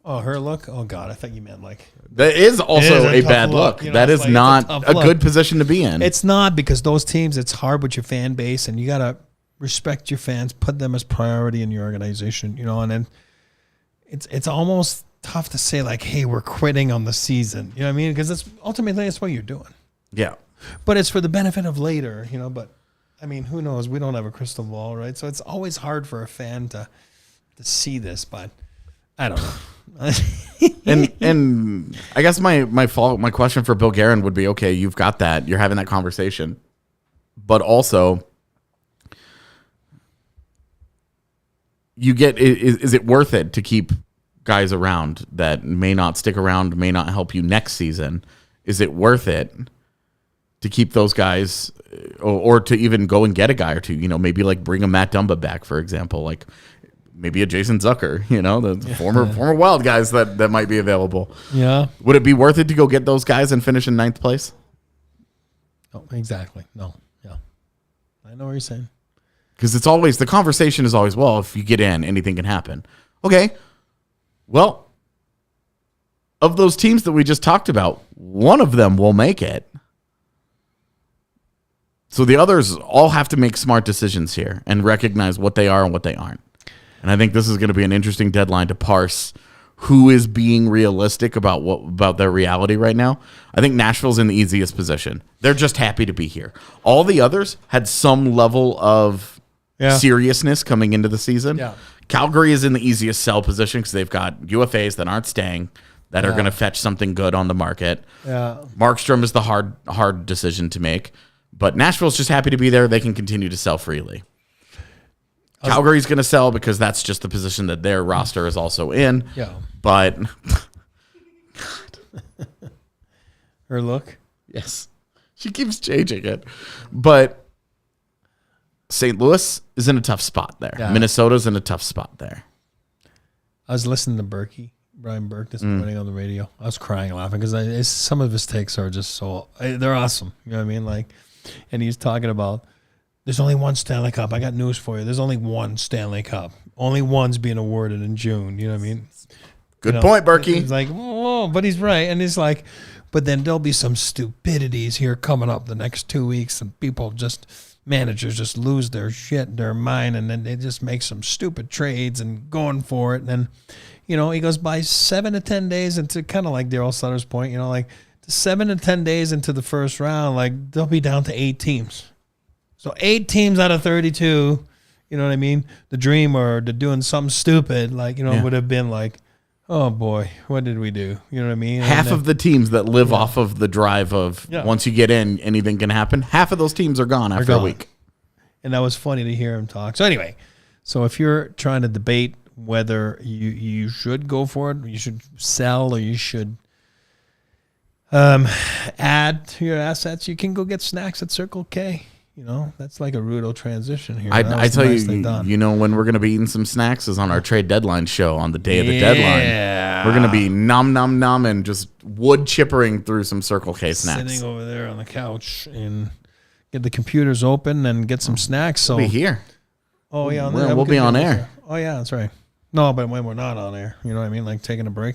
oh, her look? Oh, God, I thought you meant like. That is also a bad look. That is not a good position to be in. It's not, because those teams, it's hard with your fan base, and you got to respect your fans, put them as priority in your organization, and then it's almost tough to say like, hey, we're quitting on the season. You know what I mean? Because ultimately that's what you're doing. Yeah. But it's for the benefit of later, but I mean, who knows? We don't have a crystal ball, right? So it's always hard for a fan to see this, but I don't know. and I guess my question for Bill Guerin would be, okay, you've got that. You're having that conversation. But also, is it worth it to keep guys around that may not stick around, may not help you next season? Is it worth it to keep those guys, or to even go and get a guy or two? Maybe like bring a Matt Dumba back, for example, like maybe a Jason Zucker, the former Wild guys that might be available. Yeah. Would it be worth it to go get those guys and finish in 9th place? Oh, exactly. No. Yeah. I know what you're saying. Because it's always, the conversation is always, well, if you get in, anything can happen. Okay. Well, of those teams that we just talked about, one of them will make it. So the others all have to make smart decisions here and recognize what they are and what they aren't. And I think this is going to be an interesting deadline to parse who is being realistic about their reality right now. I think Nashville's in the easiest position. They're just happy to be here. All the others had some level of seriousness coming into the season. Yeah. Calgary is in the easiest sell position because they've got UFAs that aren't staying, that are going to fetch something good on the market. Yeah. Markstrom is the hard decision to make. But Nashville's just happy to be there. They can continue to sell freely. Calgary's going to sell because that's just the position that their roster is also in. Yeah. But Her look. yes, she keeps changing it. But St. Louis is in a tough spot there. Yeah. Minnesota's in a tough spot there. I was listening to Brian Burke this morning on the radio. I was crying laughing because some of his takes are just they're awesome. You know what I mean? Like, and he's talking about there's only one Stanley Cup. I got news for you. There's only one Stanley Cup. Only one's being awarded in June. You know what I mean? Good point, Berkey. He's like, oh, but he's right. And he's like, but then there'll be some stupidities here coming up the next 2 weeks, and managers just lose their shit, their mind, and then they just make some stupid trades and going for it. And then, he goes by 7 to 10 days into kind of like Darryl Sutter's point, like 7 to 10 days into the first round, like they'll be down to 8 teams. So 8 teams out of 32, you know what I mean? The dream or the doing something stupid, like, would have been like, oh boy, what did we do? You know what I mean? Half of the teams that live off of the drive of once you get in, anything can happen. Half of those teams are gone after a week. And that was funny to hear him talk. So anyway, if you're trying to debate whether you should go for it, you should sell, or you should add to your assets, you can go get snacks at Circle K. That's like a Rudo transition here. I tell you, when we're going to be eating some snacks is on our trade deadline show on the day of the deadline. We're going to be nom and just wood chippering through some Circle K snacks. Sitting over there on the couch and get the computers open and get some snacks. So we'll be here. Oh, yeah. We'll be on air. Oh, yeah, that's right. No, but when we're not on air, you know what I mean? Like taking a break.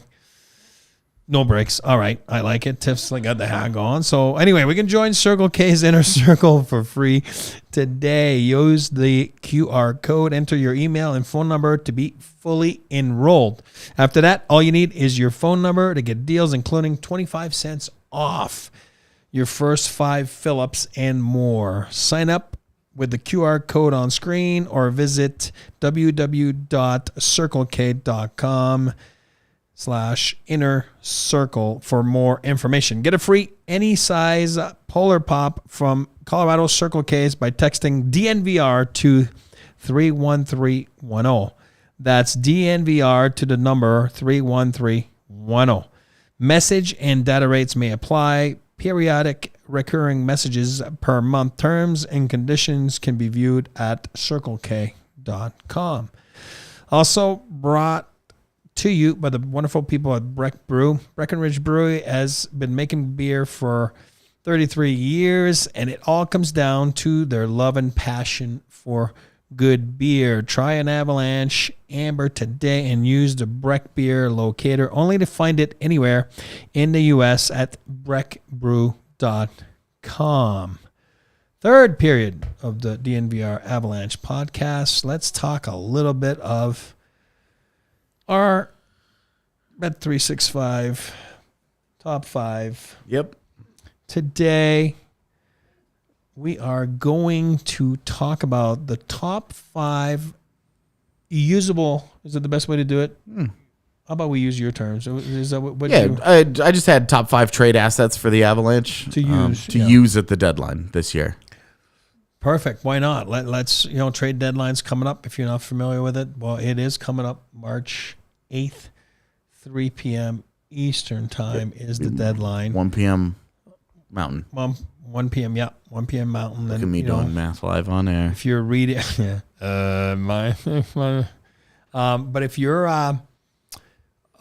No breaks. All right. I like it. Tiff's got the hang on. So anyway, we can join Circle K's Inner Circle for free today. Use the QR code, enter your email and phone number to be fully enrolled. After that, all you need is your phone number to get deals, including 25 cents off your first 5 fill-ups and more. Sign up with the QR code on screen or visit www.circlek.com/inner circle for more information. Get a free any size Polar Pop from Colorado Circle K's by texting DNVR to 31310. That's DNVR to the number 31310. Message and data rates may apply. Periodic recurring messages per month. Terms and conditions can be viewed at circlek.com. Also brought to you by the wonderful people at Breck Brew. Breckenridge Brewery has been making beer for 33 years, and it all comes down to their love and passion for good beer. Try an Avalanche Amber today and use the Breck Beer locator, only to find it anywhere in the U.S. at breckbrew.com. Third period of the DNVR Avalanche podcast. Let's talk a little bit of our Bet365 top 5. Yep. Today, we are going to talk about the top 5 usable. Is that the best way to do it? How about we use your terms? Is that what I just had top 5 trade assets for the Avalanche to use at the deadline this year. Perfect. Why not? Let's trade deadline's coming up. If you're not familiar with it, well, it is coming up March 8th, 3 p.m. Eastern time is the deadline. 1 p.m. Mountain. 1 p.m. Yeah, 1 p.m. Mountain. Look at me doing math live on air. If you're reading, but if you're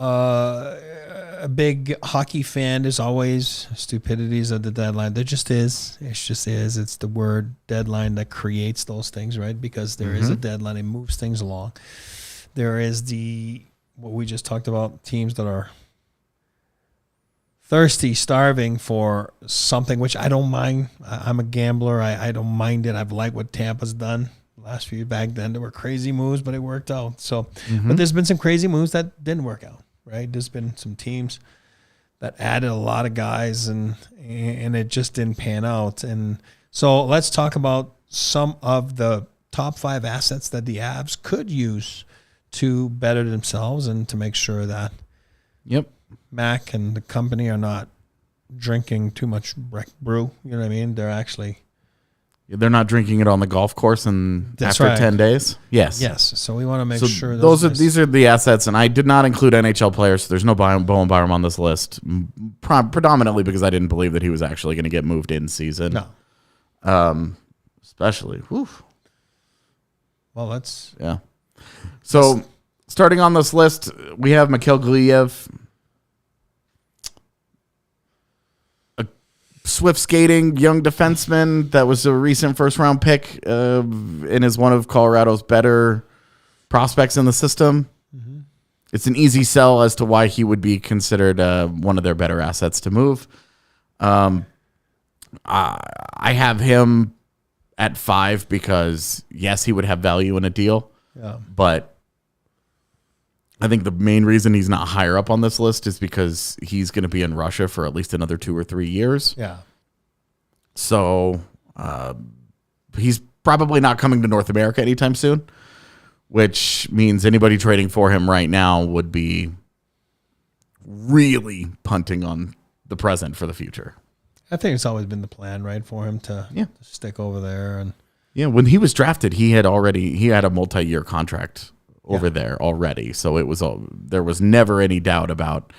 a big hockey fan, there's always stupidities at the deadline. There just is. It just is. It's the word deadline that creates those things, right? Because there is a deadline. It moves things along. There is what we just talked about, teams that are thirsty, starving for something, which I don't mind. I'm a gambler. I don't mind it. I've liked what Tampa's done last few. Back then, there were crazy moves, but it worked out. So, but there's been some crazy moves that didn't work out, right? There's been some teams that added a lot of guys, and it just didn't pan out. And so let's talk about some of the top 5 assets that the Avs could use to better themselves and to make sure that Mac and the company are not drinking too much Breck Brew. You know what I mean? They're actually They're not drinking it on the golf course and after 10 days. Yes. So we want to make sure these are the assets, and I did not include NHL players. So there's no Bowen Byram on this list, predominantly because I didn't believe that he was actually going to get moved in season. No. Especially. Whew. Well, that's So starting on this list, we have Mikhail Gliev. Swift skating young defenseman that was a recent first round pick and is one of Colorado's better prospects in the system. Mm-hmm. It's an easy sell as to why he would be considered one of their better assets to move. I have him at 5 because, yes, he would have value in a deal. Yeah. But I think the main reason he's not higher up on this list is because he's going to be in Russia for at least another 2 or 3 years. Yeah. So he's probably not coming to North America anytime soon, which means anybody trading for him right now would be really punting on the present for the future. I think it's always been the plan, right, for him to stick over there. And when he was drafted, he had a multi-year contract over there already. So there was never any doubt about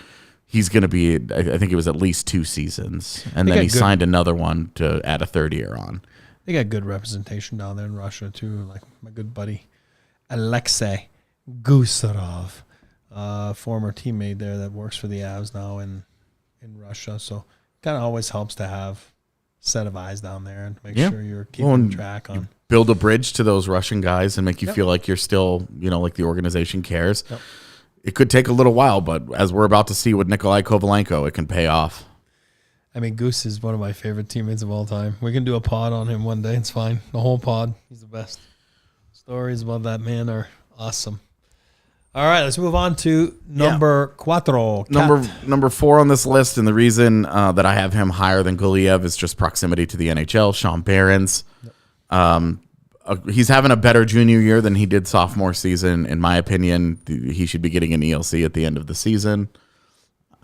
he's going to be, I think it was at least 2 seasons. And then he signed another one to add a third year on. They got good representation down there in Russia too. Like my good buddy, Alexei Gusarov, former teammate there that works for the Avs now in Russia. So kind of always helps to have a set of eyes down there and make sure you're keeping track on. Build a bridge to those Russian guys and make you feel like you're still, like the organization cares. Yep. It could take a little while, but as we're about to see with Nikolai Kovalenko, it can pay off. I mean, Goose is one of my favorite teammates of all time. We can do a pod on him one day. It's fine. The whole pod. He's the best. Stories about that man are awesome. All right, let's move on to number cuatro. Number 4 on this list, and the reason that I have him higher than Guliev is just proximity to the NHL. Sean Behrens. Yep. He's having a better junior year than he did sophomore season. In my opinion, he should be getting an ELC at the end of the season.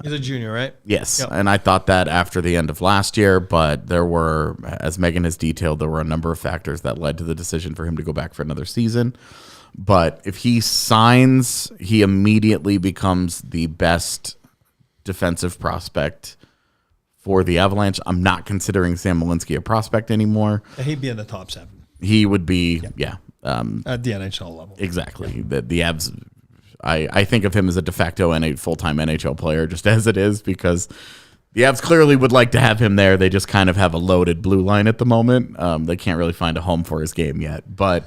He's a junior, right? Yes, and I thought that after the end of last year, but there were, as Megan has detailed, there were a number of factors that led to the decision for him to go back for another season. But if he signs, he immediately becomes the best defensive prospect for the Avalanche. I'm not considering Sam Malinsky a prospect anymore. He'd be in the top 7. He would be, at the NHL level. Exactly. The Avs, I think of him as a de facto and a full-time NHL player, just as it is, because the Avs clearly would like to have him there. They just kind of have a loaded blue line at the moment. They can't really find a home for his game yet. But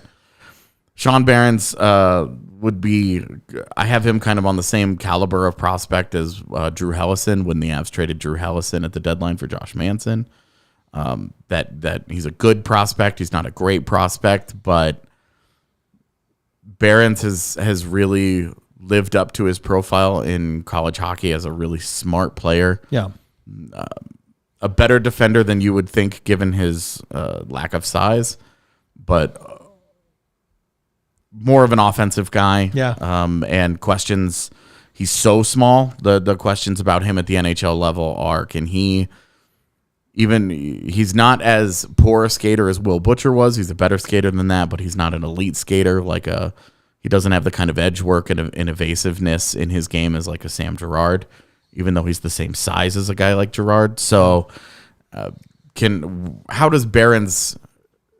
Sean Behrens would be, I have him kind of on the same caliber of prospect as Drew Hellison when the Avs traded Drew Hellison at the deadline for Josh Manson. That he's a good prospect. He's not a great prospect, but Behrens has really lived up to his profile in college hockey as a really smart player. Yeah. A better defender than you would think given his lack of size, but more of an offensive guy. Yeah. And questions, he's so small. The questions about him at the NHL level are, can he... he's not as poor a skater as Will Butcher was. He's a better skater than that, but he's not an elite skater. He doesn't have the kind of edge work and evasiveness in his game as like a Sam Girard, even though he's the same size as a guy like Girard. So how does Behrens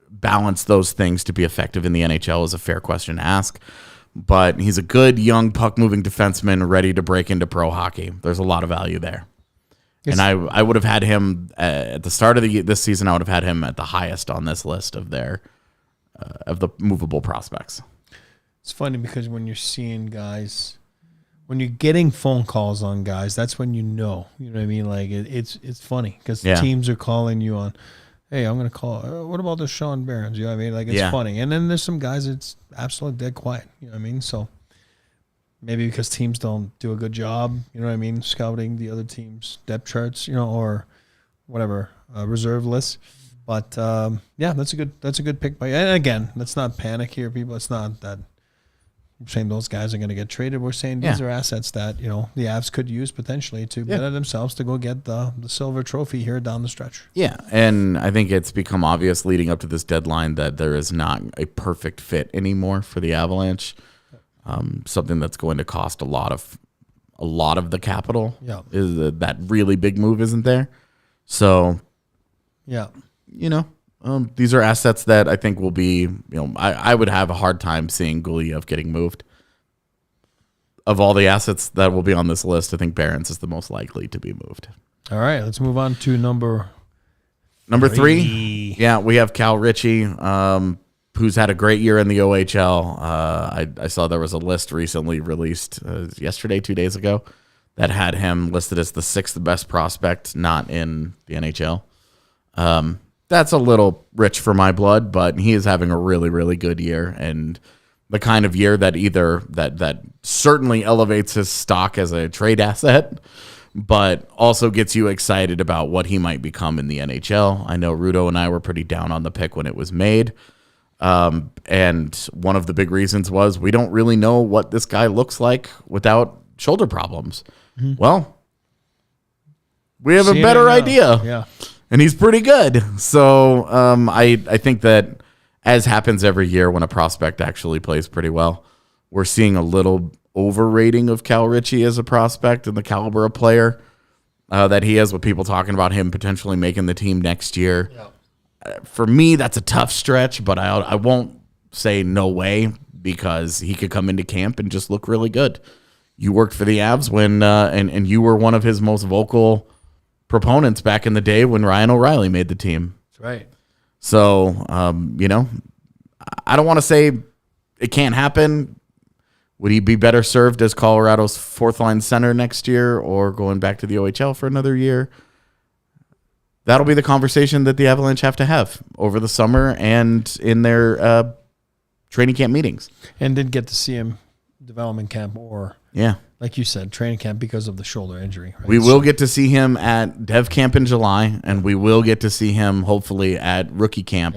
balance those things to be effective in the NHL is a fair question to ask. But he's a good, young, puck-moving defenseman ready to break into pro hockey. There's a lot of value there. And I would have had him at the start of this season. I would have had him at the highest on this list of the movable prospects. It's funny because when you're seeing guys, when you're getting phone calls on guys, that's when you know what I mean. Like it's funny because teams are calling you on, hey, I'm going to call. What about this Sean Behrens? You know what I mean? Like it's funny. And then there's some guys it's absolutely dead quiet. You know what I mean? So. Maybe because teams don't do a good job, you know what I mean, scouting the other team's depth charts, or whatever, reserve lists. But that's a good pick. And again, let's not panic here, people. It's not that saying those guys are going to get traded. We're saying these are assets that, the Avs could use potentially to better themselves to go get the silver trophy here down the stretch. Yeah, and I think it's become obvious leading up to this deadline that there is not a perfect fit anymore for the Avalanche. Something that's going to cost a lot of the capital. Yeah, is that really big move isn't there? So, these are assets that I think will be. I would have a hard time seeing Gulyev getting moved. Of all the assets that will be on this list, I think Barons is the most likely to be moved. All right, let's move on to number three. Yeah, we have Cal Ritchie, who's had a great year in the OHL. I saw there was a list recently released yesterday, 2 days ago, that had him listed as the 6th best prospect not in the NHL. That's a little rich for my blood, but he is having a really, really good year, and the kind of year that that certainly elevates his stock as a trade asset, but also gets you excited about what he might become in the NHL. I know Rudo and I were pretty down on the pick when it was made. And one of the big reasons was we don't really know what this guy looks like without shoulder problems. Mm-hmm. Well, we have a better idea. Yeah. And he's pretty good. So I think that, as happens every year when a prospect actually plays pretty well, we're seeing a little overrating of Cal Ritchie as a prospect and the caliber of player that he is, with people talking about him potentially making the team next year. Yeah. For me, that's a tough stretch, but I won't say no way, because he could come into camp and just look really good. You worked for the Avs when and you were one of his most vocal proponents back in the day when Ryan O'Reilly made the team. That's right. So, I don't want to say it can't happen. Would he be better served as Colorado's 4th-line center next year, or going back to the OHL for another year? That'll be the conversation that the Avalanche have to have over the summer and in their training camp meetings. And did get to see him development camp, or like you said, training camp, because of the shoulder injury. Right? We will get to see him at Dev Camp in July, and we will get to see him hopefully at Rookie Camp,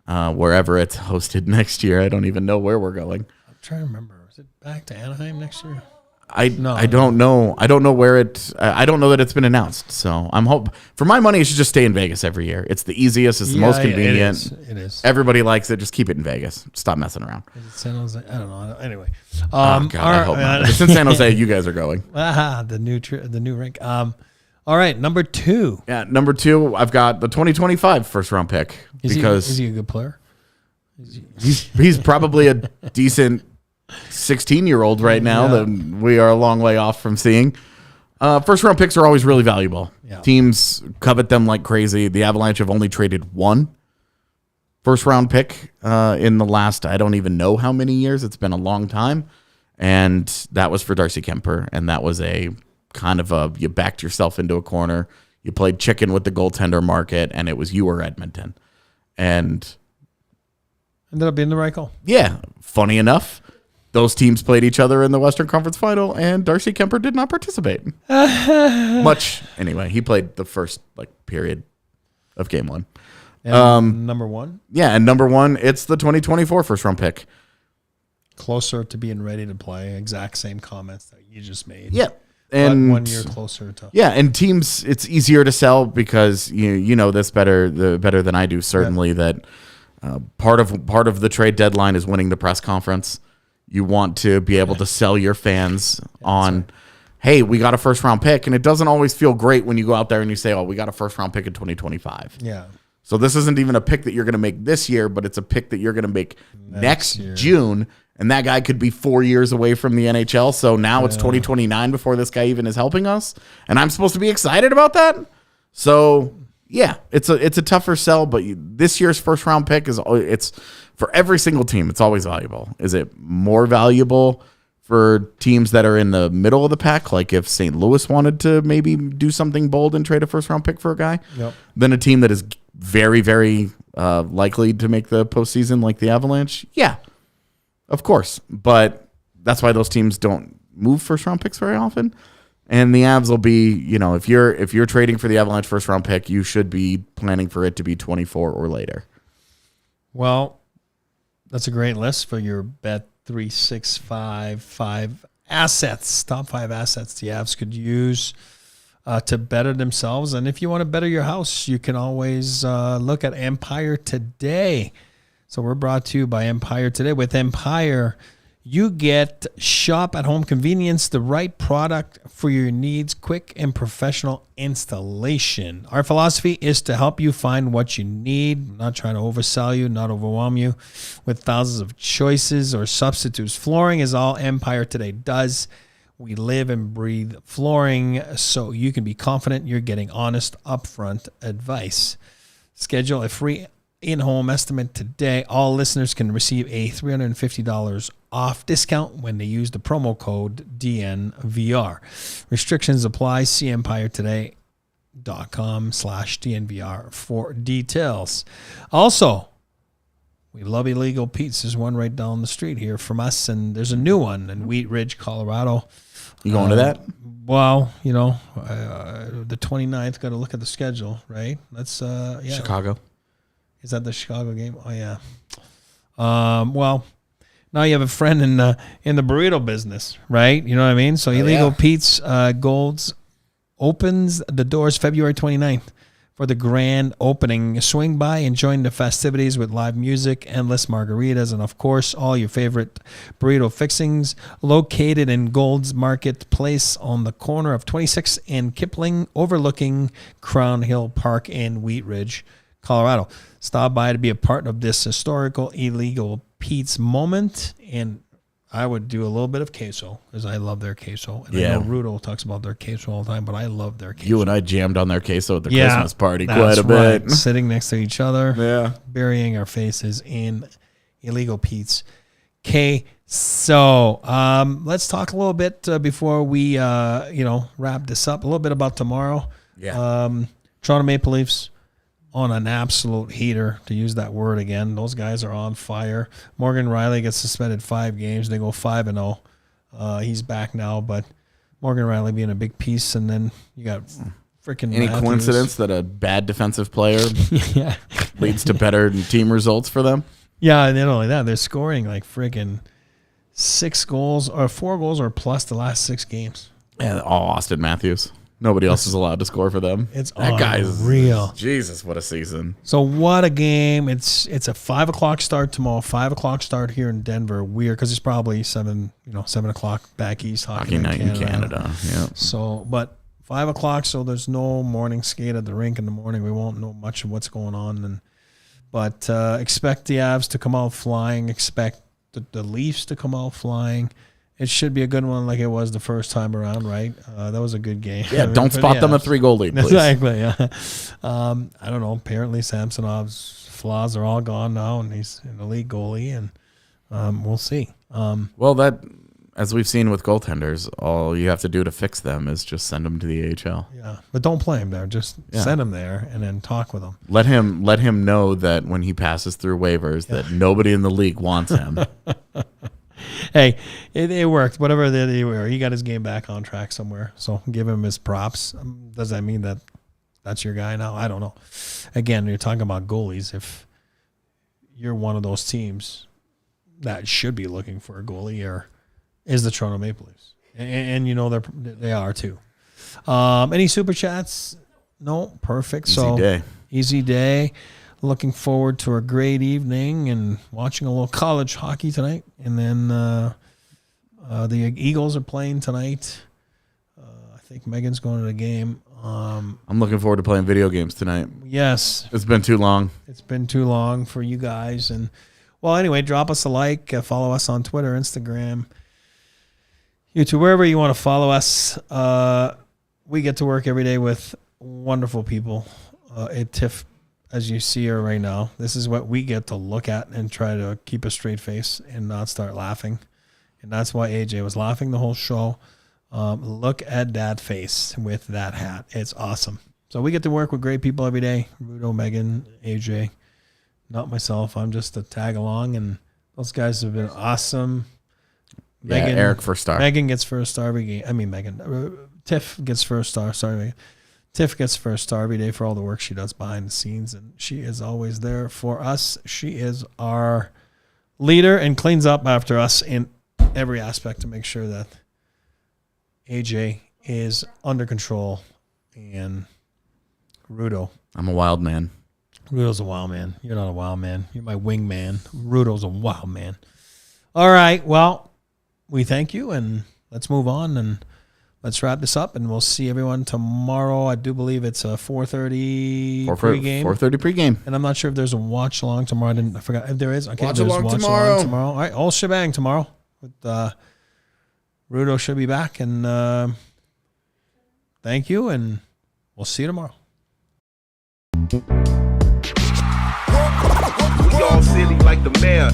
wherever it's hosted next year. I don't even know where we're going. I'm trying to remember. Is it back to Anaheim next year? I don't know. I don't know where it. I don't know that it's been announced. So I'm for my money, it should just stay in Vegas every year. It's the easiest. It's the most convenient. It is. Everybody likes it. Just keep it in Vegas. Stop messing around. Is it San Jose? I don't know. Anyway. Oh God, I hope not. If it's in San Jose, you guys are going. The new rink. All right, number 2. Yeah, number 2. I've got the 2025 first-round pick. Is he a good player? He's probably a decent 16-year-old right now that we are a long way off from seeing. First-round picks are always really valuable. Yeah. Teams covet them like crazy. The Avalanche have only traded 1 first-round pick in the last, I don't even know how many years. It's been a long time. And that was for Darcy Kemper. And that was a kind of you backed yourself into a corner. You played chicken with the goaltender market, and it was you or Edmonton. And ended up being the right call. Yeah. Funny enough, those teams played each other in the Western Conference Final, and Darcy Kemper did not participate. Much. Anyway, he played the first period of game 1. And number 1? Yeah, and number 1, it's the 2024 first-round pick. Closer to being ready to play. Exact same comments that you just made. Yeah. And 1 year closer to. Yeah, and teams, it's easier to sell because you know this better than I do, certainly, that part of the trade deadline is winning the press conference. You want to be able to sell your fans on, right, hey, we got a first-round pick, and it doesn't always feel great when you go out there and you say, oh, we got a first-round pick in 2025. Yeah. So this isn't even a pick that you're going to make this year, but it's a pick that you're going to make next June, and that guy could be 4 years away from the NHL. So now it's 2029 before this guy even is helping us, and I'm supposed to be excited about that. So yeah, it's a tougher sell, but this year's first-round pick it's for every single team. It's always valuable. Is it more valuable for teams that are in the middle of the pack, like if St. Louis wanted to maybe do something bold and trade a first-round pick for a guy, than a team that is very, very likely to make the postseason like the Avalanche? Yeah, of course. But that's why those teams don't move first-round picks very often. And the Avs will be, if you're trading for the Avalanche first-round pick, you should be planning for it to be 24 or later. Well, that's a great list for your bet 365 assets, top 5 assets the Avs could use to better themselves. And if you want to better your house, you can always look at Empire Today. So we're brought to you by Empire Today. With Empire, you get shop at home convenience, the right product for your needs, quick and professional installation. Our philosophy is to help you find what you need, not trying to oversell you, not overwhelm you with thousands of choices or substitutes. Flooring is all Empire Today does. We live and breathe flooring, so you can be confident you're getting honest, upfront advice. Schedule a free in-home estimate today. All listeners can receive a $350 off discount when they use the promo code DNVR. Restrictions apply. See EmpireToday.com/DNVR for details. Also, we love Illegal Pete's. There's one right down the street here from us, and there's a new one in Wheat Ridge, Colorado. You going to that? Well, the 29th, got to look at the schedule, right? That's Chicago. Is that the Chicago game? Oh, yeah. Well, now you have a friend in the burrito business, right? You know what I mean? So Illegal Pete's Golds opens the doors February 29th for the grand opening. Swing by and join the festivities with live music, endless margaritas, and, of course, all your favorite burrito fixings. Located in Gold's Marketplace on the corner of 26th and Kipling, overlooking Crown Hill Park in Wheat Ridge, Colorado. Stop by to be a part of this historical Illegal Pete's moment. And I would do a little bit of queso because I love their queso. And I know Rudo talks about their queso all the time, but I love their queso. You and I jammed on their queso at the Christmas party quite a bit. Right. Sitting next to each other, burying our faces in Illegal Pete's queso. Let's talk a little bit before we wrap this up. A little bit about tomorrow. Toronto Maple Leafs on an absolute heater, to use that word again. Those guys are on fire. Morgan Rielly gets suspended 5 games. They go 5-0. He's back now, but Morgan Rielly being a big piece, and then you got freaking Any Matthews. coincidence that a bad defensive player leads to better team results for them? Yeah, and not only that, they're scoring like freaking 6 goals or 4 goals or plus the last 6 games. Yeah, all Austin Matthews. Nobody else is allowed to score for them. It's that guy's real. Jesus, what a season! So what a game! It's a 5:00 start tomorrow. 5:00 start here in Denver. Weird because it's probably 7 o'clock back east. Hockey night in Canada. Yeah. So, but 5:00. So there's no morning skate at the rink in the morning. We won't know much of what's going on. But expect the Avs to come out flying. Expect the Leafs to come out flying. It should be a good one like it was the first time around, right? That was a good game. Yeah, don't spot them a 3-goal lead, please. Exactly, yeah. I don't know. Apparently Samsonov's flaws are all gone now, and he's an elite goalie, and we'll see. Well, that, as we've seen with goaltenders, all you have to do to fix them is just send them to the AHL. Yeah, but don't play him there. Just send him there and then talk with him. Let him know that when he passes through waivers that nobody in the league wants him. Hey, it worked. Whatever they were, he got his game back on track somewhere. So give him his props. Does that mean that that's your guy now? I don't know. Again, you're talking about goalies. If you're one of those teams that should be looking for a goalie, or is the Toronto Maple Leafs, and they are too. Any super chats? No, perfect. Easy day. Looking forward to a great evening and watching a little college hockey tonight. And then the Eagles are playing tonight. I think Megan's going to the game. I'm looking forward to playing video games tonight. Yes. It's been too long. It's been too long for you guys. And, well, anyway, drop us a like. Follow us on Twitter, Instagram, YouTube, wherever you want to follow us. We get to work every day with wonderful people. Tiff, as you see her right now, this is what we get to look at and try to keep a straight face and not start laughing. And that's why AJ was laughing the whole show. Look at that face with that hat. It's awesome. So we get to work with great people every day. Rudo, Megan, AJ, not myself. I'm just a tag along, and those guys have been awesome. Megan, Eric first star. Megan gets first star every game. Tiff gets first star. Sorry, Megan. Tiff gets first star every day for all the work she does behind the scenes, and she is always there for us. She is our leader and cleans up after us in every aspect to make sure that AJ is under control. And Rudo. I'm a wild man. Rudo's a wild man. You're not a wild man. You're my wing man. Rudo's a wild man. All right. Well, we thank you, and let's move on, and let's wrap this up, and we'll see everyone tomorrow. I do believe it's a 4:30 pregame. 4:30 pregame. And I'm not sure if there's a watch along tomorrow. I forgot if there is. Okay, Watch there's along watch tomorrow. along tomorrow. All right, all shebang tomorrow. With Rudo should be back, and thank you, and we'll see you tomorrow. We all silly like the mayor.